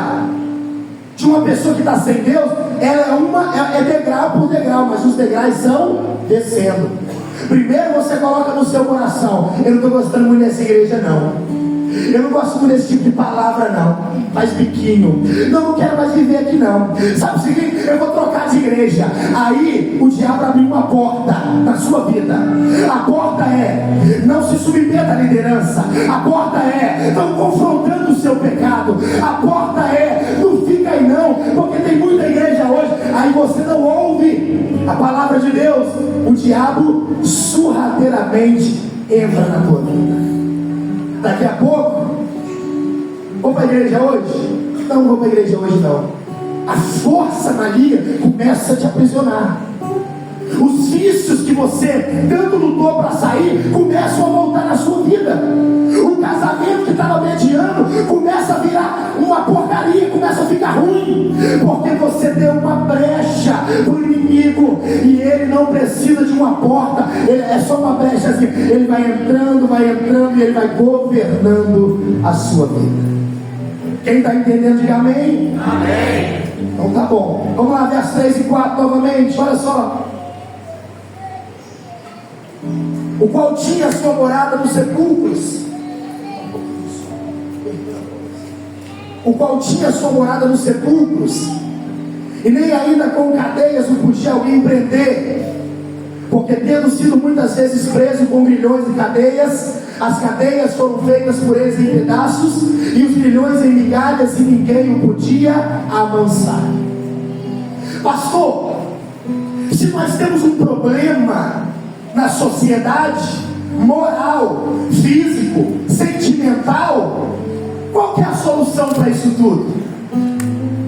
de uma pessoa que está sem Deus, ela é degrau por degrau, mas os degraus são descendo. Primeiro você coloca no seu coração: eu não estou gostando muito dessa igreja não, eu não gosto muito desse tipo de palavra não, faz biquinho, não quero mais viver aqui não. Sabe o seguinte? Eu vou trocar de igreja. Aí o diabo abriu uma porta na sua vida. A porta é: não se submeta à liderança. A porta é: estão confrontando o seu pecado. A porta é: não fica aí não, porque tem muita igreja hoje. Aí você não ouve a palavra de Deus. O diabo surrateiramente entra na tua vida. Daqui a pouco, vou para a igreja hoje? Não vou para a igreja hoje não. A força maligna começa a te aprisionar. Os vícios que você tanto lutou para sair começam a voltar na sua vida. O casamento que estava mediano começa a virar uma porcaria, começa a ficar ruim, porque você deu uma brecha para o inimigo. E ele não precisa de uma porta, é só uma brecha assim. Ele vai entrando e ele vai governando a sua vida. Quem está entendendo, diga amém. Amém. Então tá bom, vamos lá, versos 3 e 4 novamente. Olha só: o qual tinha sua morada nos sepulcros, o qual tinha sua morada nos sepulcros, e nem ainda com cadeias o podia alguém prender, porque tendo sido muitas vezes preso com grilhões e cadeias, as cadeias foram feitas por eles em pedaços, e os grilhões em migalhas, e ninguém o podia amansar. Pastor, se nós temos um problema na sociedade, moral, físico, sentimental, qual que é a solução para isso tudo?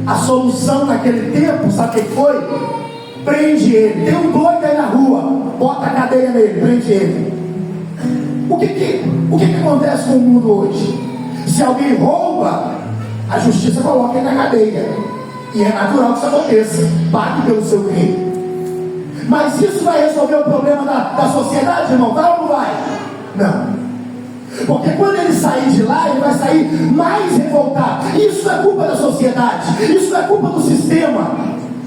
A solução naquele tempo, sabe o que foi? Prende ele. Tem um doido aí na rua, bota a cadeia nele, prende ele. O que acontece com o mundo hoje? Se alguém rouba, a justiça coloca ele na cadeia, e é natural que isso aconteça, pague pelo seu crime. Mas isso vai resolver o problema da sociedade, irmão? Vai ou não vai? Não. Porque quando ele sair de lá, ele vai sair mais revoltado. Isso é culpa da sociedade, isso é culpa do sistema.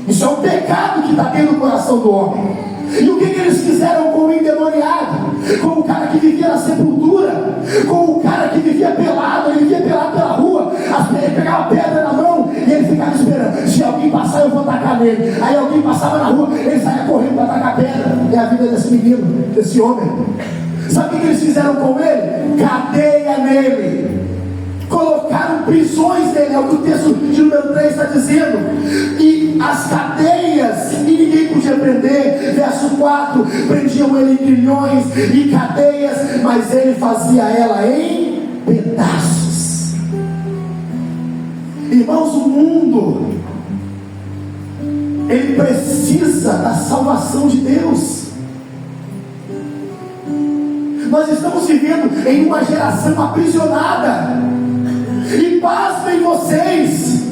Isso é um pecado que está dentro do coração do homem. E o que eles fizeram com o endemoniado? Com o cara que vivia na sepultura, com o cara que vivia pelado, ele vivia pelado pela rua, ele pegava pedra na mão e ele ficava esperando: se alguém passar eu vou atacar nele. Aí alguém passava na rua, ele saia correndo para atacar pedra. É a vida desse menino, desse homem. Sabe o que eles fizeram com ele? Cadeia nele, colocaram prisões nele. É o que o texto de número 3 está dizendo. E as cadeias, e ninguém podia prender. Verso 4: prendiam ele em grilhões e cadeias, mas ele fazia ela em pedaços. Irmãos, o mundo, ele precisa da salvação de Deus. Nós estamos vivendo em uma geração aprisionada. E pasmem vocês,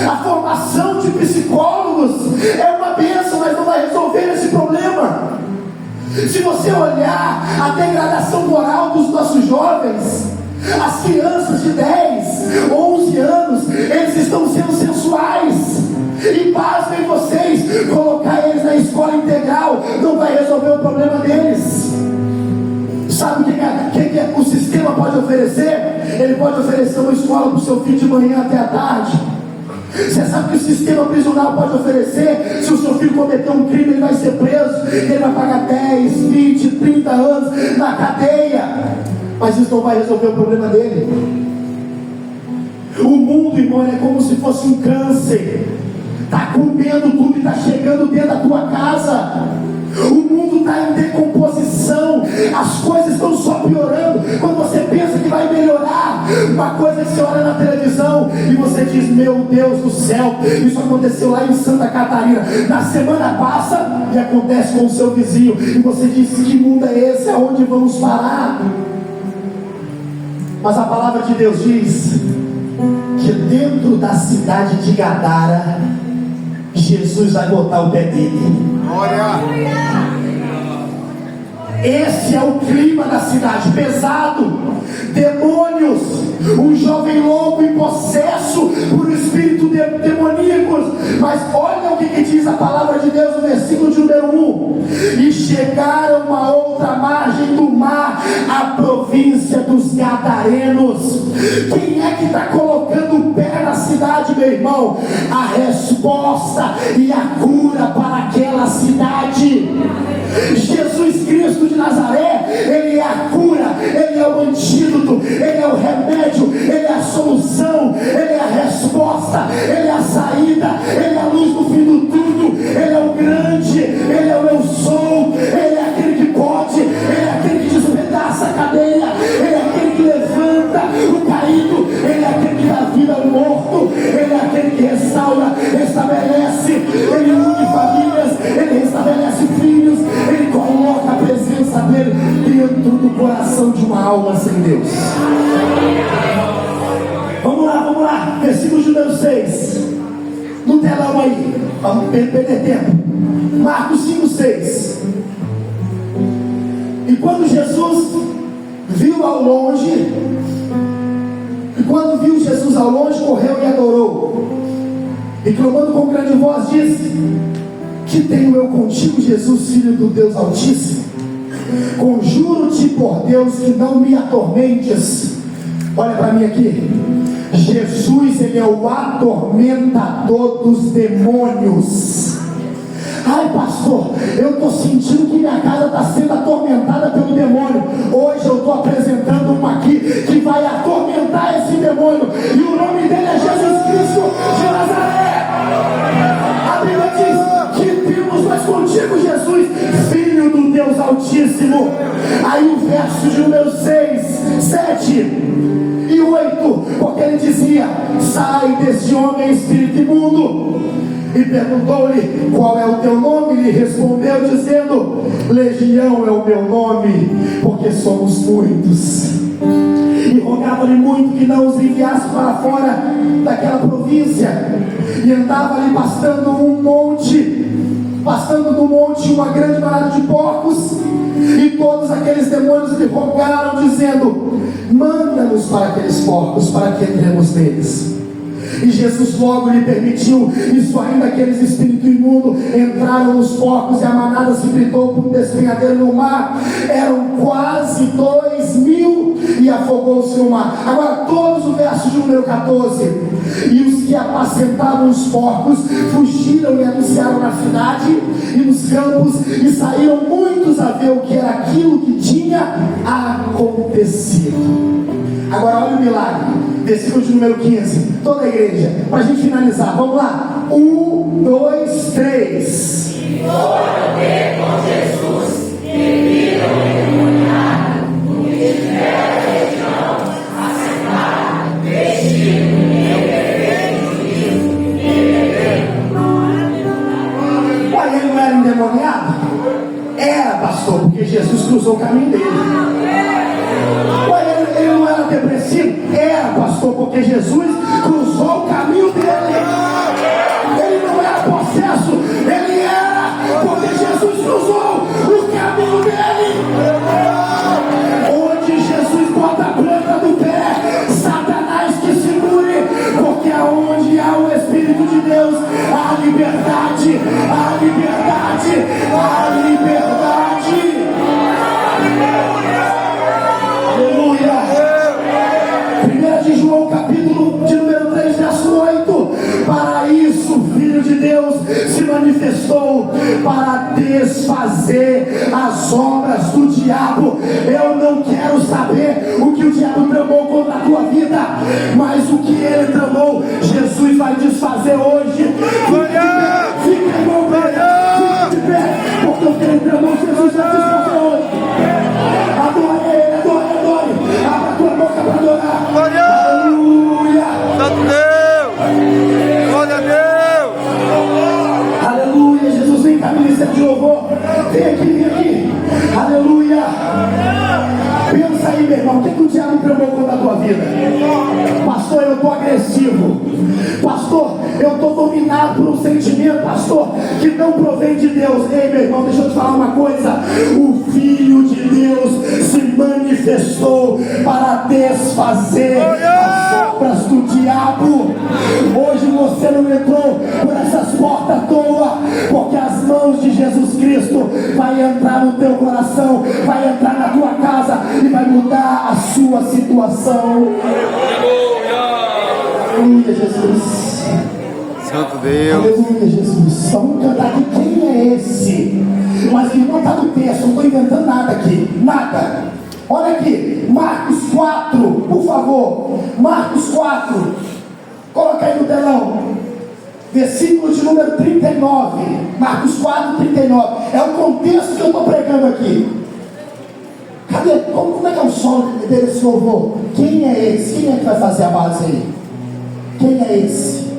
a formação de psicólogos é uma bênção, mas não vai resolver esse problema. Se você olhar a degradação moral dos nossos jovens, as crianças de 10, 11 anos, eles estão sendo sensuais. E pasmem vocês, colocar eles na escola integral não vai resolver o problema deles. Sabe o que o sistema pode oferecer? Ele pode oferecer uma escola para o seu filho de manhã até a tarde. Você sabe que o sistema prisional pode oferecer? Se o seu filho cometer um crime, ele vai ser preso, ele vai pagar 10, 20, 30 anos na cadeia. Mas isso não vai resolver o problema dele. O mundo, irmão, é como se fosse um câncer. Está comendo tudo e está chegando dentro da tua casa. O mundo está em decomposição. As coisas estão só piorando. Quando você pensa que vai melhorar, uma coisa que você olha na televisão e você diz: meu Deus do céu, isso aconteceu lá em Santa Catarina. Na semana passa e acontece com o seu vizinho. E você diz: que mundo é esse? Aonde vamos parar? Mas a palavra de Deus diz que dentro da cidade de Gadara, Jesus vai botar o pé dele. Esse é o clima da cidade, pesado, demônios, um jovem louco e possesso por espírito demoníacos. Mas olha o que diz a palavra de Deus no versículo de número 1: e chegaram a outra margem do mar, a província dos Gadarenos. Quem é que está colocando o pé na cidade, meu irmão? A resposta e a cura para aquela cidade. Jesus Cristo de Nazaré, Ele é a cura, Ele é o antídoto, Ele é o remédio, Ele é a solução, Ele é a resposta, Ele é a saída, Ele é a luz no fim do túnel, Ele é o grande, Ele é o eu sou, Ele é aquele que pode, Ele é aquele que despedaça a cadeia, Ele é aquele que levanta o caído, Ele é aquele que dá vida ao morto, Ele é aquele que restaura, estabelece, Ele une famílias, Ele restabelece filhos, Ele coloca a presença dele dentro do coração de uma alma sem Deus. Vamos lá, versículo de número 6, no telão aí, vamos perder tempo. Marcos 5, 6. E quando Jesus viu ao longe, correu e adorou, e clamando com grande voz disse: que tenho eu contigo, Jesus, Filho do Deus Altíssimo? Conjuro-te por Deus que não me atormentes. Olha para mim aqui. Jesus, Ele é o atormentador dos demônios. Ai, pastor, eu estou sentindo que minha casa está sendo atormentada pelo demônio. Hoje eu estou apresentando uma aqui que vai atormentar esse demônio, e o nome dele é Jesus Cristo de Nazaré. A Bíblia diz que temos nós contigo, Jesus, Filho do Deus Altíssimo. Aí o verso de número 6, 7 e 8, porque ele dizia: sai desse homem, espírito imundo. E perguntou-lhe: qual é o teu nome? Ele respondeu dizendo: Legião é o meu nome, porque somos muitos. E rogava-lhe muito que não os enviasse para fora daquela província. E andava ali pastando no monte uma grande manada de porcos. E todos aqueles demônios lhe rogaram, dizendo: manda-nos para aqueles porcos, para que entremos neles. E Jesus logo lhe permitiu. Isso ainda, aqueles espíritos imundos entraram nos porcos, e a manada se gritou por um despenhadeiro no mar. Eram quase 2.000, e afogou-se no mar. Agora todos o verso de número 14. E os que apacentavam os porcos fugiram e anunciaram na cidade e nos campos, e saíram muitos a ver o que era aquilo que tinha acontecido. Agora olha o milagre, versículo de número 15, toda a igreja, para a gente finalizar, vamos lá, 1, 2, 3. E foram ter com Jesus, e viram o endemoniado, o que estivera a região, assentado, vestido em perfeito era depressivo? Era, pastor, porque Jesus cruzou o caminho dele. Ele não era possesso, ele era, porque Jesus cruzou o caminho dele. Onde Jesus bota a planta do pé, Satanás que segure, porque aonde há o Espírito de Deus, há liberdade, há liberdade, há liberdade. Aleluia. 1 de João, capítulo de número 3, verso 8. Para isso o Filho de Deus se manifestou, para desfazer as obras do diabo. Eu não quero saber o que o diabo tramou contra a tua vida, mas o que ele tramou, Jesus vai desfazer hoje. Fica em mão, fica de pé, porque o que ele tramou, Jesus vai desfazer hoje. Adore ele, adore, adore. Abra a tua boca para adorar. Aleluia. Santo Deus! Glória a Deus! Aleluia. Jesus, vem cá, ministério de louvor. Vem aqui, vem aqui. Aleluia. Pensa aí, meu irmão, o que o diabo tramou contra a tua vida? Pastor, eu estou agressivo. Pastor, eu estou dominado por um sentimento, pastor, que não provém de Deus. Ei, meu irmão, deixa eu te falar uma coisa. O Filho de Deus se manifestou para desfazer as obras do diabo. Hoje você não entrou por essas portas à toa, porque as mãos de Jesus Cristo vai entrar no teu coração, vai entrar na tua casa e vai mudar a sua situação. Aleluia, Jesus. Santo Deus! Aleluia, Jesus. Vamos cantar aqui. Quem é esse? Mas que não está no texto, não estou inventando nada aqui. Nada. Olha aqui, Marcos 4, por favor. Marcos 4. Coloca aí no telão. Versículo de número 39. Marcos 4, 39. É o contexto que eu estou pregando aqui. Cadê? Como é que é o som desse louvor? Quem é esse? Quem é que vai fazer a base aí? Quem é esse?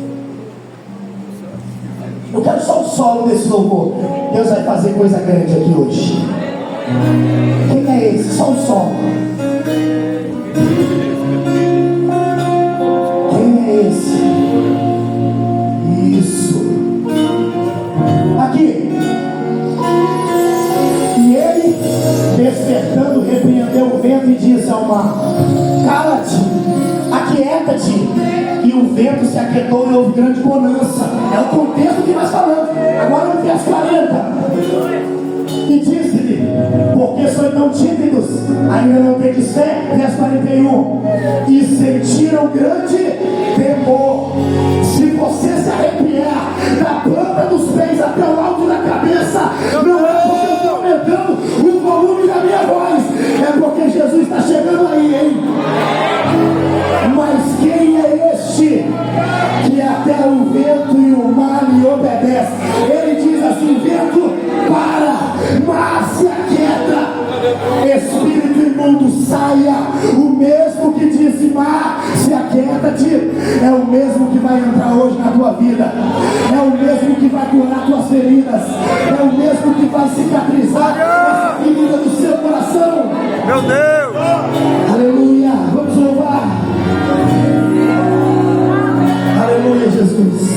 Eu quero só o solo desse louvor. Deus vai fazer coisa grande aqui hoje. Quem é esse? Só o solo. Quem é esse? Isso. Aqui. E ele, despertando, repreendeu o vento e disse ao mar: cala-te, aquieta-te. E o vento se aquietou e houve grande bonança. É o contexto que nós falamos. Agora no verso 40. E disse-lhe: porque sois tão tímidos, ainda não tendes fé. Verso 41. E sentiram grande temor. Se você se arrepiar da planta dos pés até o alto da cabeça, não é porque eu estou aumentando o volume da minha voz, é porque Jesus está chegando aí, hein? Mas quem é este que até o vento e o mar lhe obedece? Ele diz assim: vento, para, mar se aquieta, espírito imundo saia. O mesmo que disse mar se aquieta-te é o mesmo que vai entrar hoje na tua vida, é o mesmo que vai curar tuas feridas, é o mesmo que vai cicatrizar essa ferida do seu coração. Meu Deus! Aleluia, vamos louvar. Aleluia, Jesus.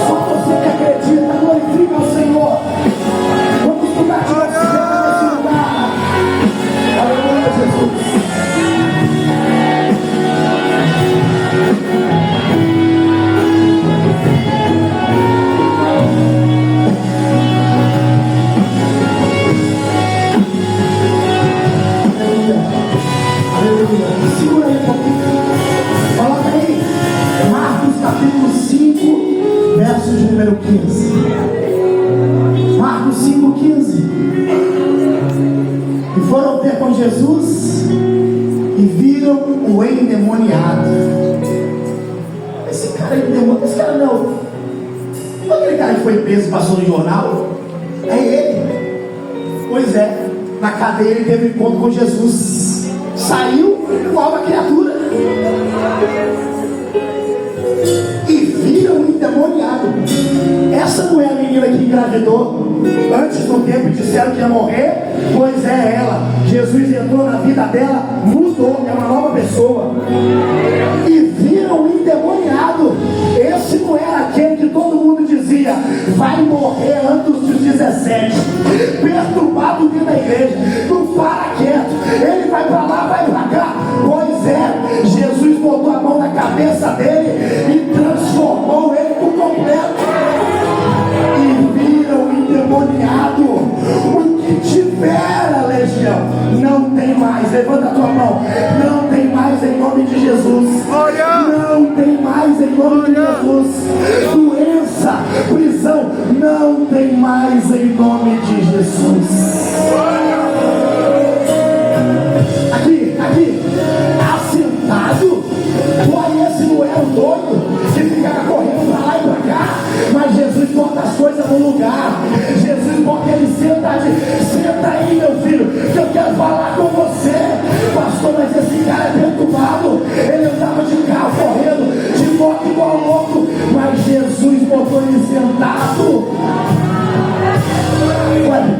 Só você que acredita, glorifica o Senhor. número 15. Marcos 5,15. E foram ter com Jesus e viram o endemoniado. Esse cara endemoniado, esse cara não é aquele cara que foi preso e passou no jornal? É ele. Pois é, na cadeia ele teve um encontro com Jesus. Saiu igual uma criatura. E viram o endemoniado. Essa não é a menina que engravidou antes do tempo e disseram que ia morrer? Pois é ela. Jesus entrou na vida dela, mudou, é uma nova pessoa. E viram o endemoniado. Esse não era aquele que todo mundo dizia vai morrer antes dos 17, perturbado dentro da igreja, não para quieto, ele vai para lá, vai para cá. Pois é, Jesus botou a mão na cabeça dele e transformou ele por completo. E viram o endemoniado. O que tiver a legião não tem mais. Levanta a tua mão. Não tem mais em nome de Jesus. Não tem mais em nome de Jesus. Doença, prisão, não tem mais em nome de Jesus. Aqui, assentado. Olha, esse não é o doido que ficava correndo para lá e para cá. Mas Jesus bota as coisas no lugar. Jesus bota ele senta aí, meu filho, que eu quero falar com você. Pastor, mas esse cara é perturbado. Ele andava de carro correndo, de moto igual louco. Mas Jesus botou ele sentado. Olha,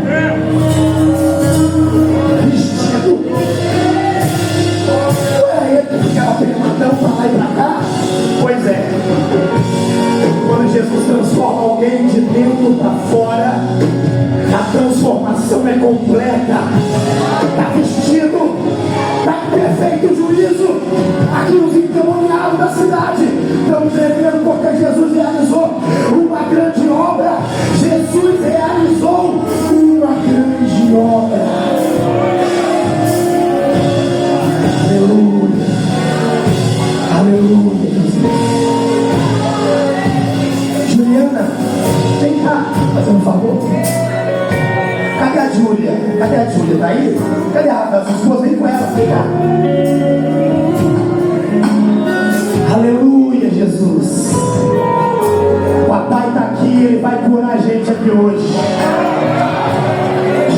vestido. Não era ele que ficava permatando para lá e para cá? Pois é. Quando Jesus transforma alguém de dentro para fora, a transformação é completa. Está vestido, está em perfeito juízo. Aqui os endemoniados da cidade estão tremendo porque Jesus realizou uma grande obra. Jesus realizou uma grande obra. Aleluia. Aleluia, Jesus. Juliana, vem cá, fazendo um favor. Cadê a Júlia? Cadê a Júlia? Tá aí? Cadê a sua esposa? Vem com ela, vem cá. Aleluia, Jesus. O papai está aqui, ele vai curar a gente aqui hoje.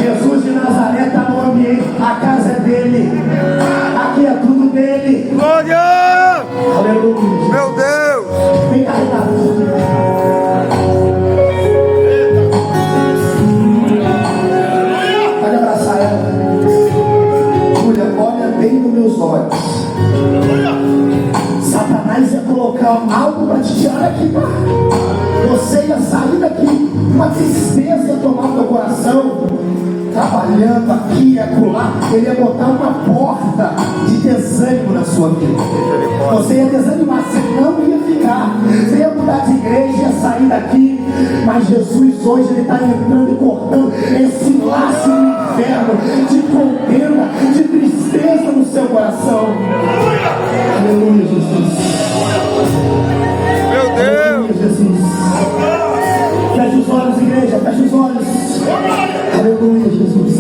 Jesus de Nazaré está no ambiente, a casa é dele, aqui é tudo dele. Glória! Aleluia, Jesus. Meu Deus! Vem cá, Renato. Pode abraçar ela. Júlia, olha bem nos meus olhos. Satanás ia colocar algo para te tirar aqui, tá? Você ia sair daqui, uma tristeza ia tomar o teu coração, trabalhando aqui e acolá. Ele ia botar uma porta de desânimo na sua vida. Você ia desanimar, você não ia ficar, você ia mudar de igreja, ia sair daqui. Mas Jesus hoje ele está entrando e cortando esse laço do inferno, de contenda, de tristeza no seu coração. Aleluia, Jesus. Meu Deus! Aleluia, Jesus. Feche os olhos, igreja, feche os olhos. Aleluia, Jesus.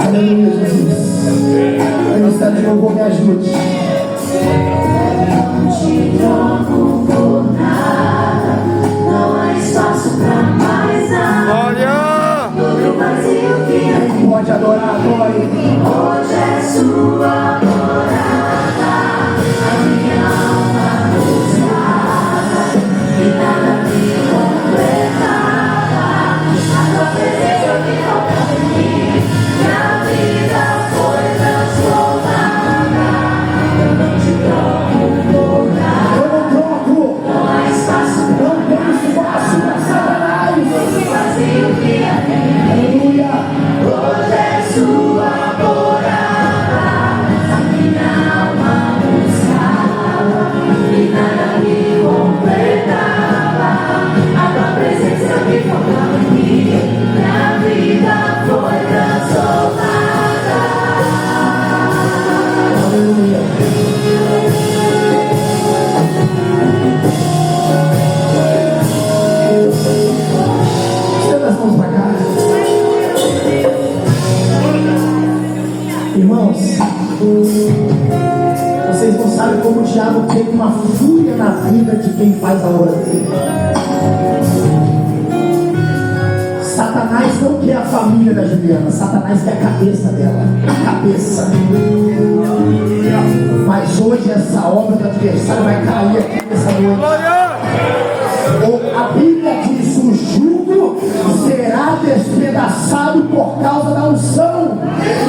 Aleluia, Jesus. O ministério de louvor me ajude. Não te troco por nada, não há espaço pra mais nada. Glória! Todo vazio que há Quem pode adorar, adore. hoje é sua morada. A minha alma buscada e nada me completada. A tua presença me toca em mim, minha vida foi transformada. Eu não te troco por nada. Vocês não sabem como o diabo tem uma fúria na vida de quem faz a obra dele. Satanás não quer a família da Juliana, Satanás quer a cabeça dela, a cabeça. Mas hoje essa obra do adversário vai cair aqui nessa noite. A Bíblia diz: o jugo será despedaçado por causa da unção.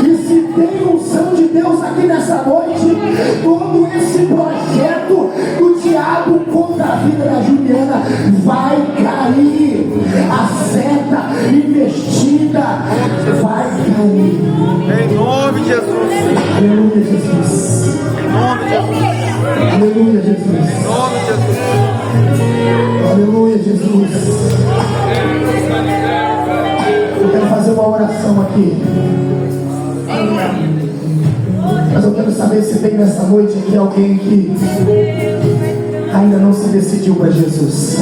E se tem unção de Deus aqui nessa noite, todo esse projeto do diabo contra a vida da Juliana vai cair. A seta investida vai cair. Em nome de Jesus. Aleluia, Jesus. Em nome de Jesus. Aleluia, Jesus. Em nome de Jesus. Aleluia, Jesus. Eu quero fazer uma oração aqui. Mas eu quero saber se tem nessa noite aqui alguém que ainda não se decidiu para Jesus.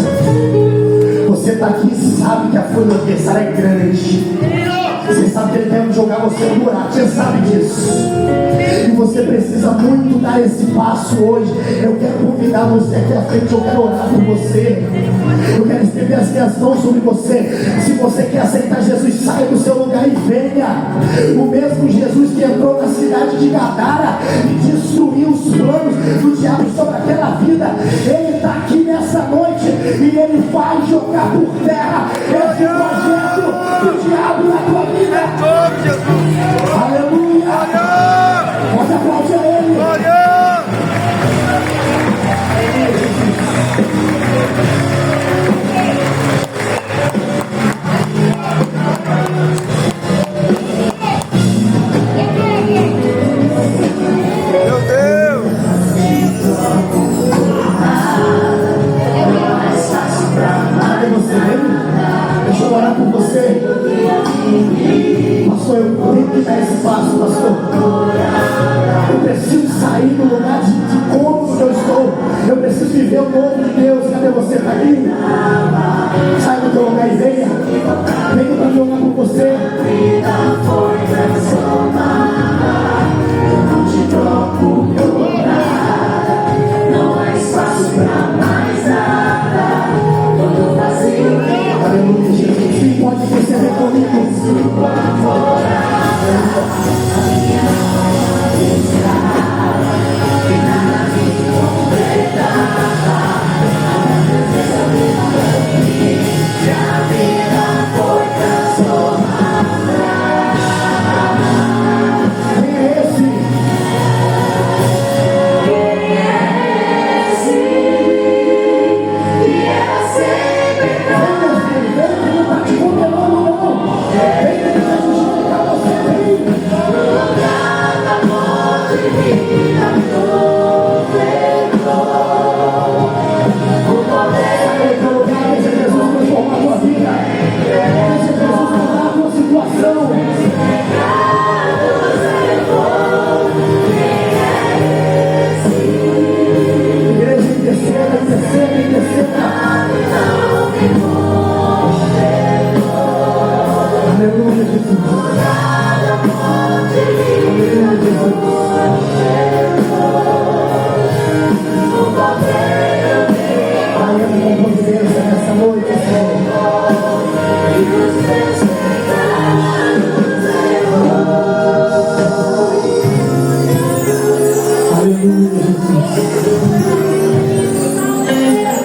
Você está aqui e sabe que a fúria do adversário é grande. Você sabe que ele quer jogar você no buraco. Você sabe disso. E você precisa muito dar esse passo hoje. Eu quero convidar você aqui à frente. Eu quero orar por você. Eu quero estender as minhas mãos sobre você. Se você quer aceitar Jesus, saia do seu lugar e venha. O mesmo Jesus que entrou na cidade de Gadara e destruiu os planos do diabo sobre aquela vida, ele está aqui nessa noite e ele vai jogar por terra esse projeto do diabo na tua vida. Aleluia! Pode aplaudir a ele. Meu Deus! Cadê você, vem? Deixa eu orar por você. Pastor, eu tenho que dar esse passo, pastor. Eu preciso sair do lugar de como eu estou. Eu preciso viver o novo de Deus. Cadê você? Está aqui? Sai do teu lugar e venha. Venha para me orar por você. Não te troco por nada. Não há espaço pra mais nada. Todo vazio. Aleluia, Jesus. Quem pode receber comigo?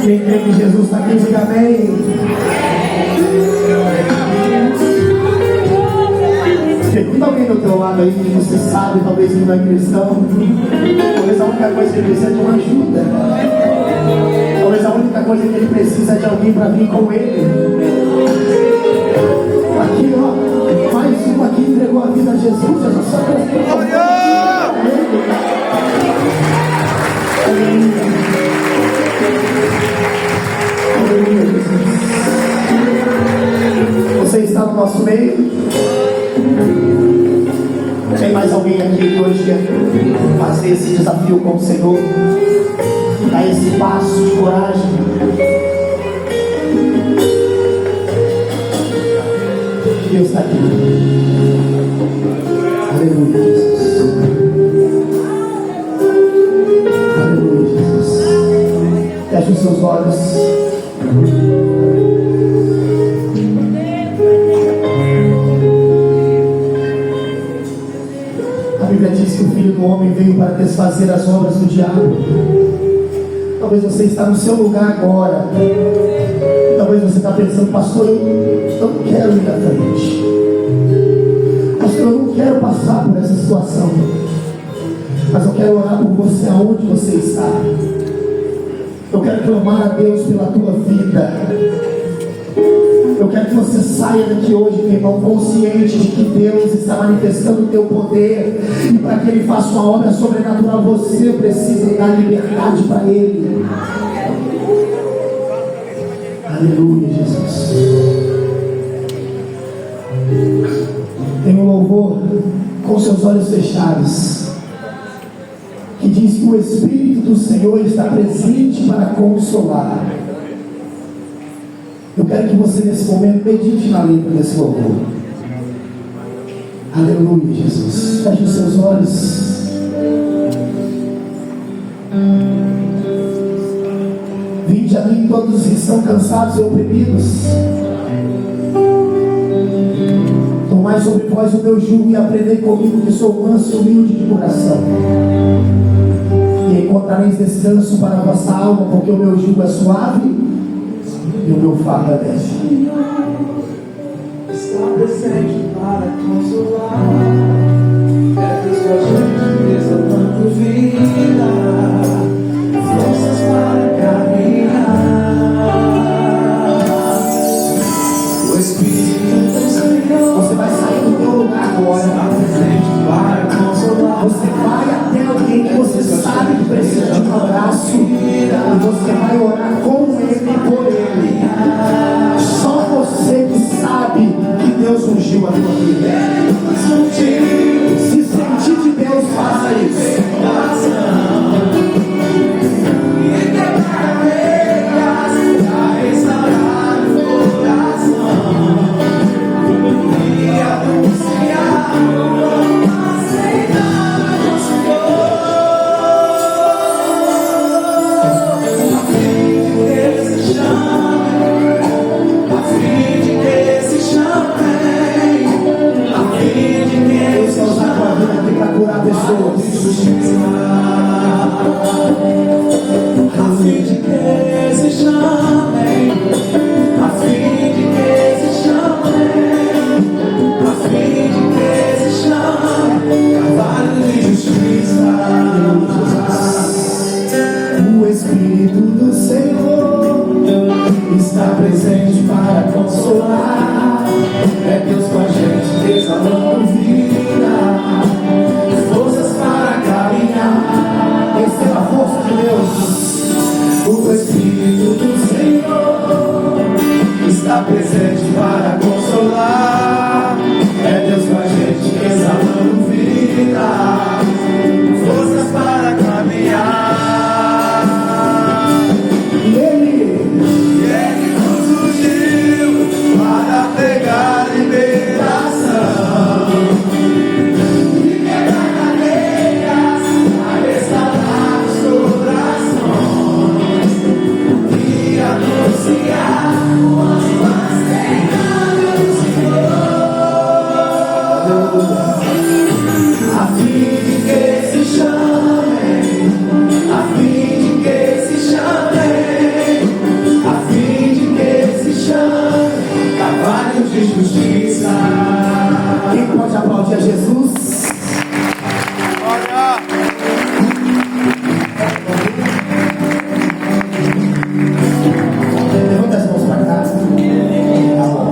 Quem crê que Jesus está aqui, diga amém. Pergunta alguém do teu lado aí que você sabe, talvez que não é cristão. Talvez a única coisa que ele precisa é de uma ajuda. Talvez a única coisa que ele precisa é de alguém para vir com ele. Aqui, ó, mais um aqui entregou a vida a Jesus. Jesus só Você está no nosso meio. Tem mais alguém aqui que hoje quer fazer esse desafio com o Senhor? Dar esse passo de coragem? Deus está aqui. Aleluia, Jesus. desfazer as obras do diabo. Talvez você está no seu lugar agora. Talvez você está pensando, pastor, eu não quero ir à frente. Pastor, eu não quero passar por essa situação. Mas eu quero orar por você aonde você está. Eu quero clamar a Deus pela tua vida. Eu quero que você saia daqui hoje, meu irmão, consciente de que Deus está manifestando o teu poder. E para que Ele faça uma obra sobrenatural, você precisa dar liberdade para Ele. Aleluia, Jesus. Tem um louvor com seus olhos fechados, que diz que o Espírito do Senhor está presente para consolar. Eu quero que você nesse momento medite na letra desse louvor. Aleluia, Jesus. Feche os seus olhos. Vinde a mim todos que estão cansados e oprimidos. Tomai sobre vós o meu jugo e aprendei comigo, que sou manso e humilde de coração. E encontrareis descanso para a vossa alma, porque o meu jugo é suave e o meu fardo é leve. Está presente para consolar. É Deus com a gente, exaltando vida, forças para caminhar. O Espírito do Senhor, Você vai sair do teu lugar agora. está presente para consolar. Você vai até alguém que você sabe que precisa de um abraço, e você vai orar com ele e por ele. Só você que sabe que Deus ungiu a tua vida. Se sentir de Deus, faça isso. Deus vai usar a tua vida aqui para curar pessoas. A fim de que se chamem, a fim de que se chamem, a fim de que se chamem, cavalo de justiça. O Espírito do Senhor está presente para consolar. É Deus com a gente, exalando vida, forças para caminhar. Receba a força de Deus. O Espírito do Senhor está presente para consolar. É Deus com a gente, exalando vida, forças para caminhar. E Ele nos ungiu para pegar liberação e quebrar cadeias, a restaurar os corações e anunciar as reinado do Senhor, a fim de que se chamem, a fim de que se chamem, a fim de que se chamem, cavalos de justiça. Quem pode aplaudir a Jesus? Levanta as mãos para cá. Tá bom.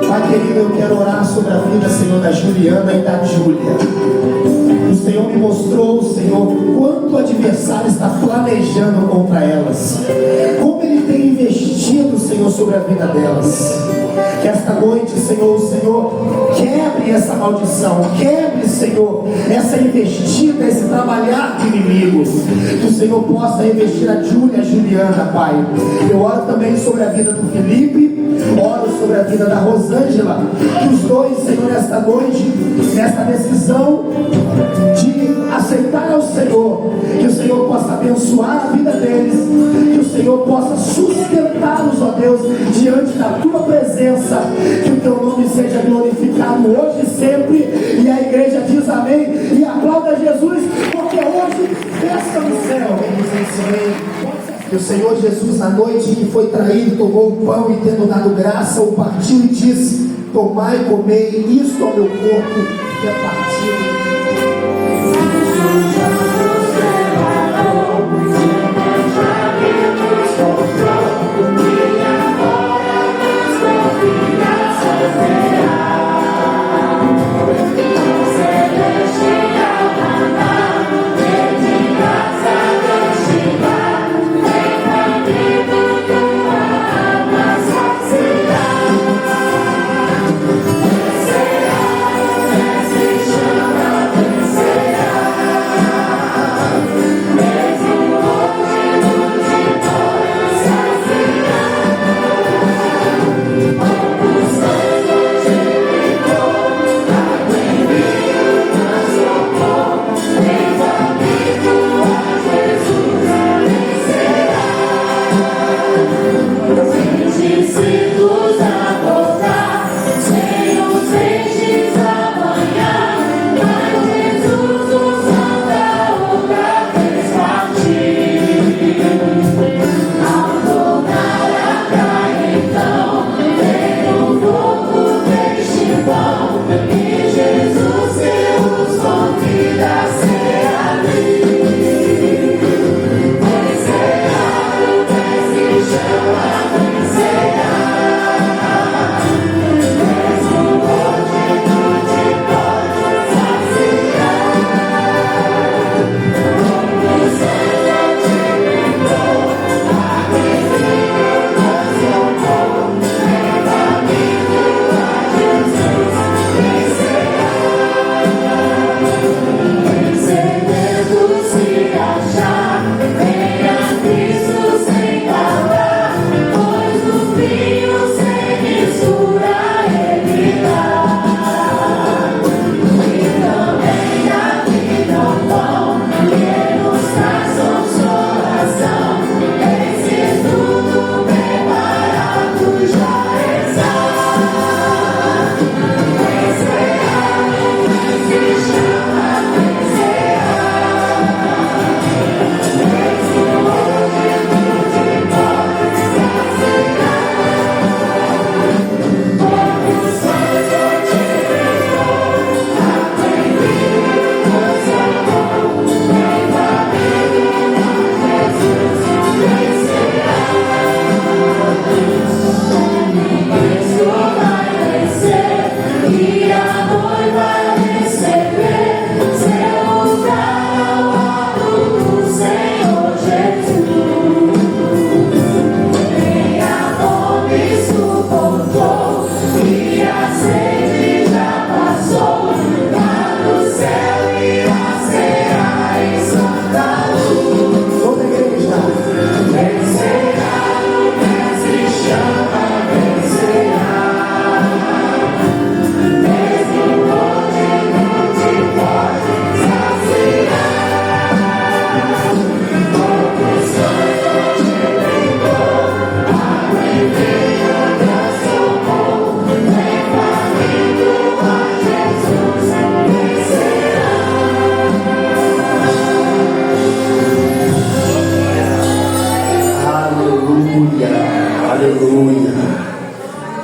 Pai querido, eu quero orar sobre a vida, Senhor, da Juliana e da Júlia. O Senhor me mostrou, Senhor, quanto o adversário está planejando contra elas, como ele tem investido, Senhor, sobre a vida delas. Que esta noite, Senhor, o Senhor quebre essa maldição, quebre, Senhor, essa investida, esse trabalhar de inimigos. Que o Senhor possa investir a Júlia e a Juliana, Pai. Eu oro também sobre a vida do Felipe, oro sobre a vida da Rosângela. Que os dois, Senhor, nesta noite, nesta decisão de aceitar ao Senhor, que o Senhor possa abençoar a vida deles, que o Senhor possa sustentar apresentá-los, ó Deus, diante da tua presença, que o teu nome seja glorificado hoje e sempre. E a igreja diz amém e aplauda Jesus, porque hoje festa no céu. Que o Senhor Jesus, na noite em que foi traído, tomou o pão e, tendo dado graça, o partiu e disse: tomai e comei, isto é o meu corpo que é partido.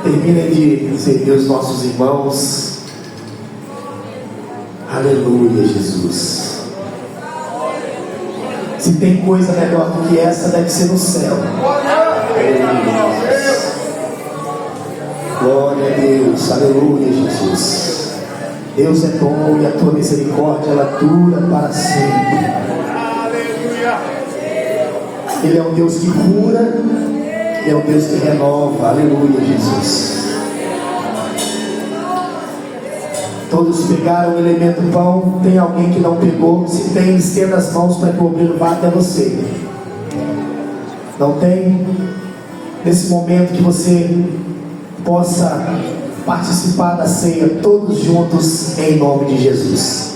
Terminem de servir os nossos irmãos. Aleluia, Jesus. Se tem coisa melhor do que essa, deve ser no céu. Glória a Deus. Aleluia, Jesus. Deus é bom e a tua misericórdia ela dura para sempre. Ele é um Deus que cura, Ele é um Deus que renova. Aleluia, Jesus. Todos pegaram o elemento pão. Tem alguém que não pegou? Se tem, estenda as mãos para que o obreiro vá até você. Não tem? Nesse momento que você possa participar da ceia todos juntos em nome de Jesus.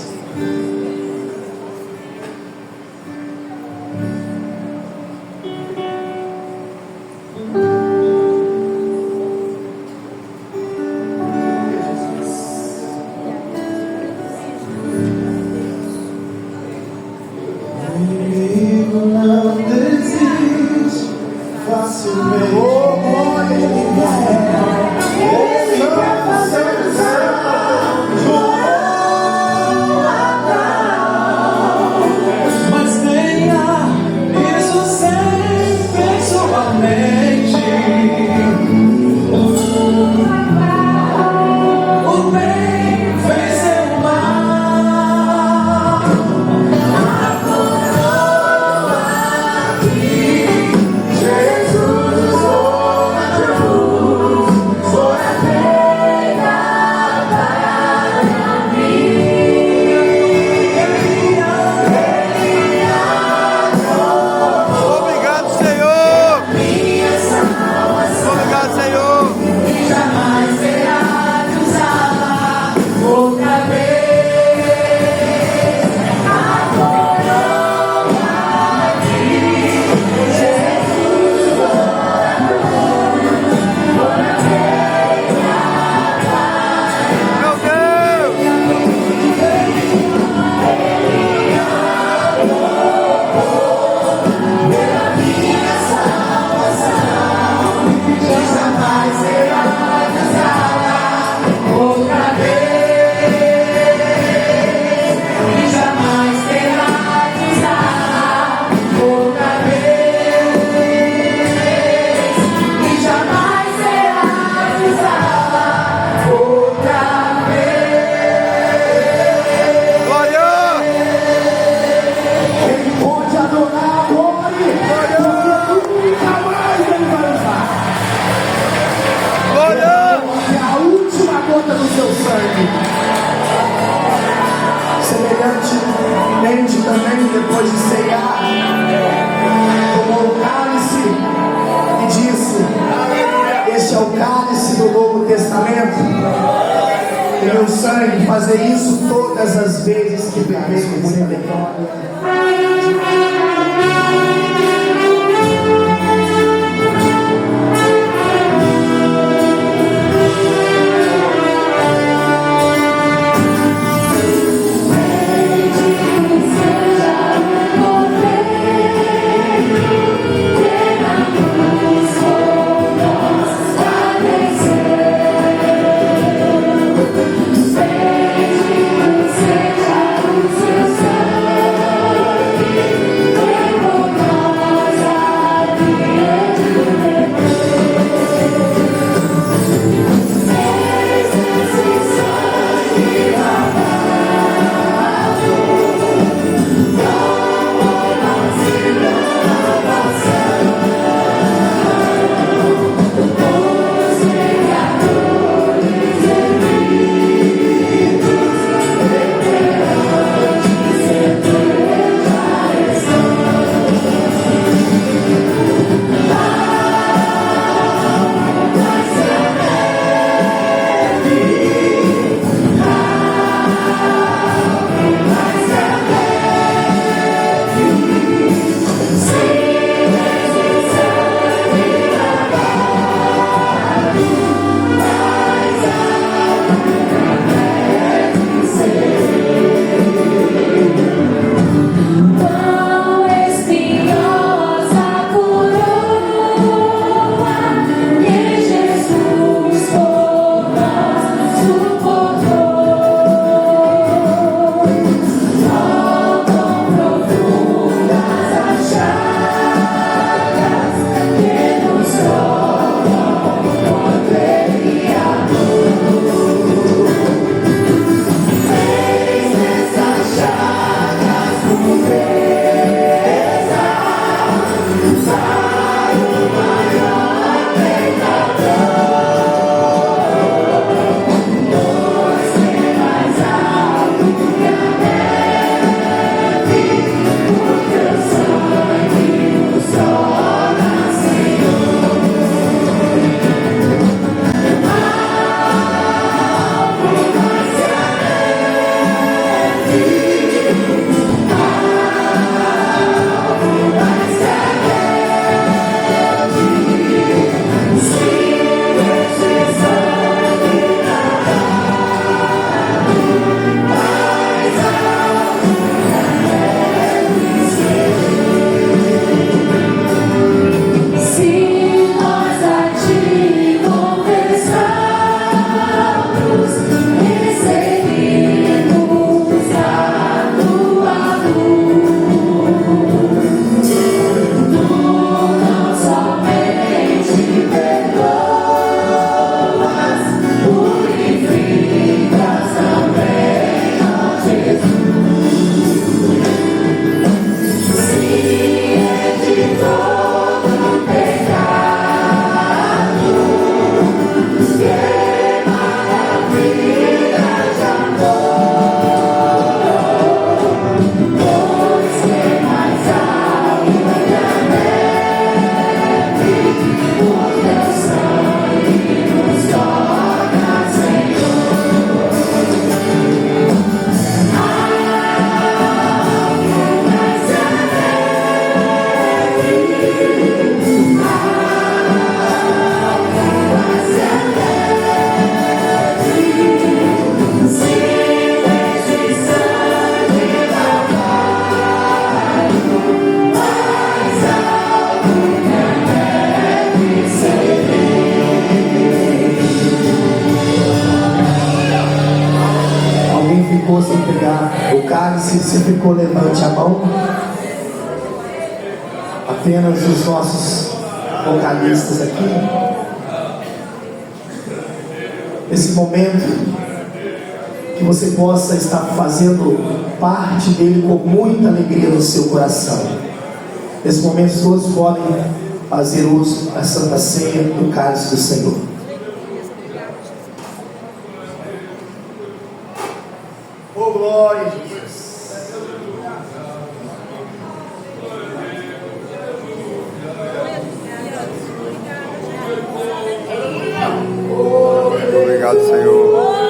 Oh, glória de Israel. Ele quer fazer o mas tenha isso sempre em sua mente. O bem vencer o mal. A coroa que Jesus usou na cruz foi feita para mim. Obrigado, Senhor. Obrigado, Senhor. Jamais será usada outra vez. A coroa que Jesus usou na cruz foi feita Meu Deus. pela minha salvação. Jamais será usada outra vez. E jamais será usada outra vez. E jamais será usada outra vez. Glória. Ele pode adorar agora, porque nunca mais ele vai usar. Glória. É a última gota do seu sangue. Semelhantemente também, depois de ceiar, tomou o cálice e disse: este é o cálice do Novo Testamento, e meu sangue, fazer isso todas as vezes que beber com muita Seja o seu sangue. ficou, levante a mão. Apenas os nossos vocalistas aqui. Esse momento que você possa estar fazendo parte dele com muita alegria no seu coração. Nesse momento todos podem fazer uso da Santa Ceia do cálice do Senhor. Oh, glória a Jesus. Obrigado, Senhor.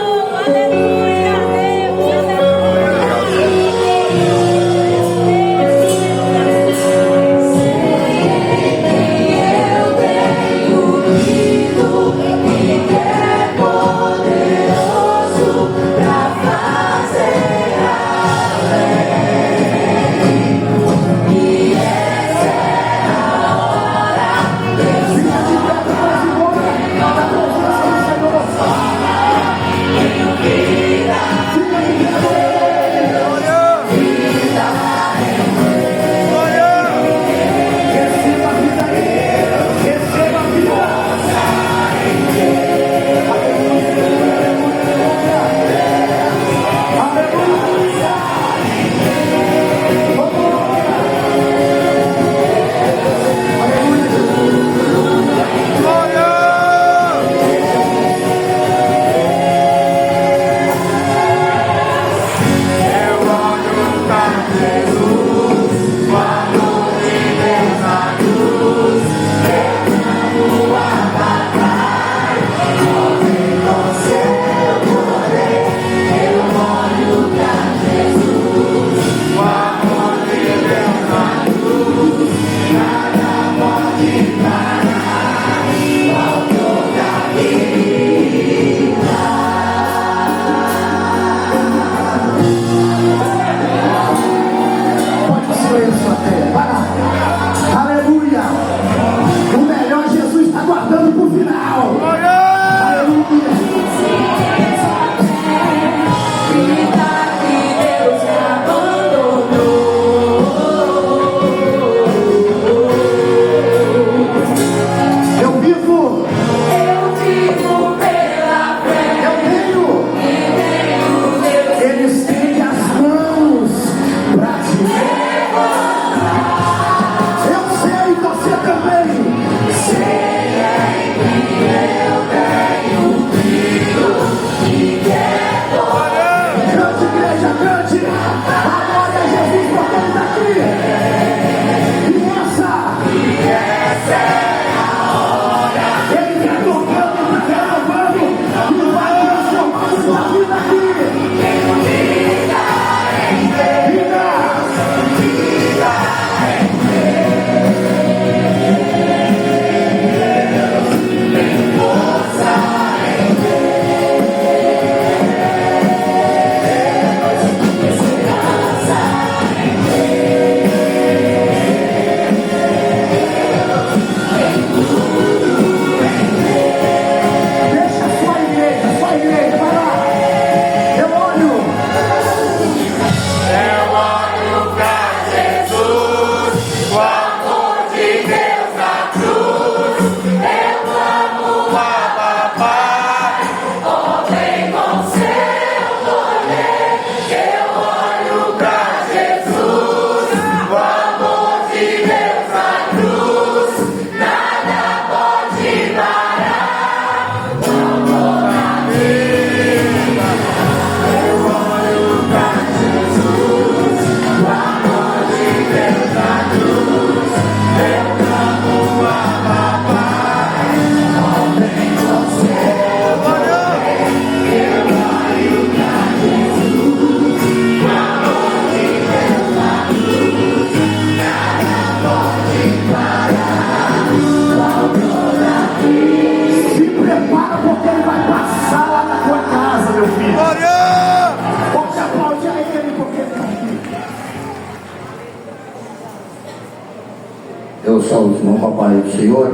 Deus salve, irmão, papai do Senhor.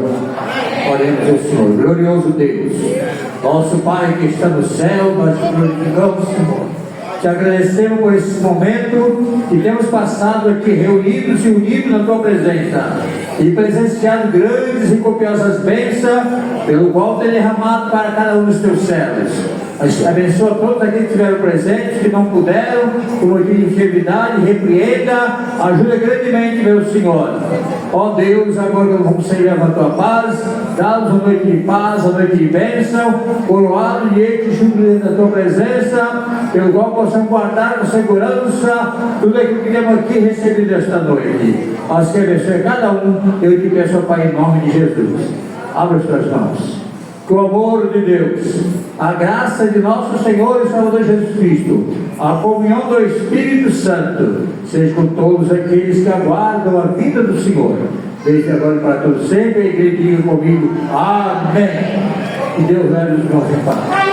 Oremos ao Senhor. Glorioso Deus, nosso Pai que está no céu, nós glorificamos, Senhor. Te agradecemos por esse momento que temos passado aqui reunidos e unidos na Tua presença e presenciado grandes e copiosas bênçãos, pelo qual tem derramado para cada um dos Teus servos. Abençoa todos aqueles que estiveram presentes, que não puderam, por motivo de enfermidade, repreenda, ajuda grandemente, meu Senhor. Ó Deus, agora vamos celebrar a Tua paz, dá-nos uma noite de paz, uma noite de bênção, coroado de êxito e júbilo da Tua presença, pelo qual possamos guardar com segurança tudo aquilo que temos aqui recebido esta noite. Nós que abençoe cada um, eu te peço, Pai, em nome de Jesus. Abra as tuas mãos. Que o amor de Deus, a graça de nosso Senhor e Salvador Jesus Cristo, a comunhão do Espírito Santo, seja com todos aqueles que aguardam a vida do Senhor, desde agora e para todos sempre. A igreja diga comigo, amém. Que Deus leve os irmãos em paz.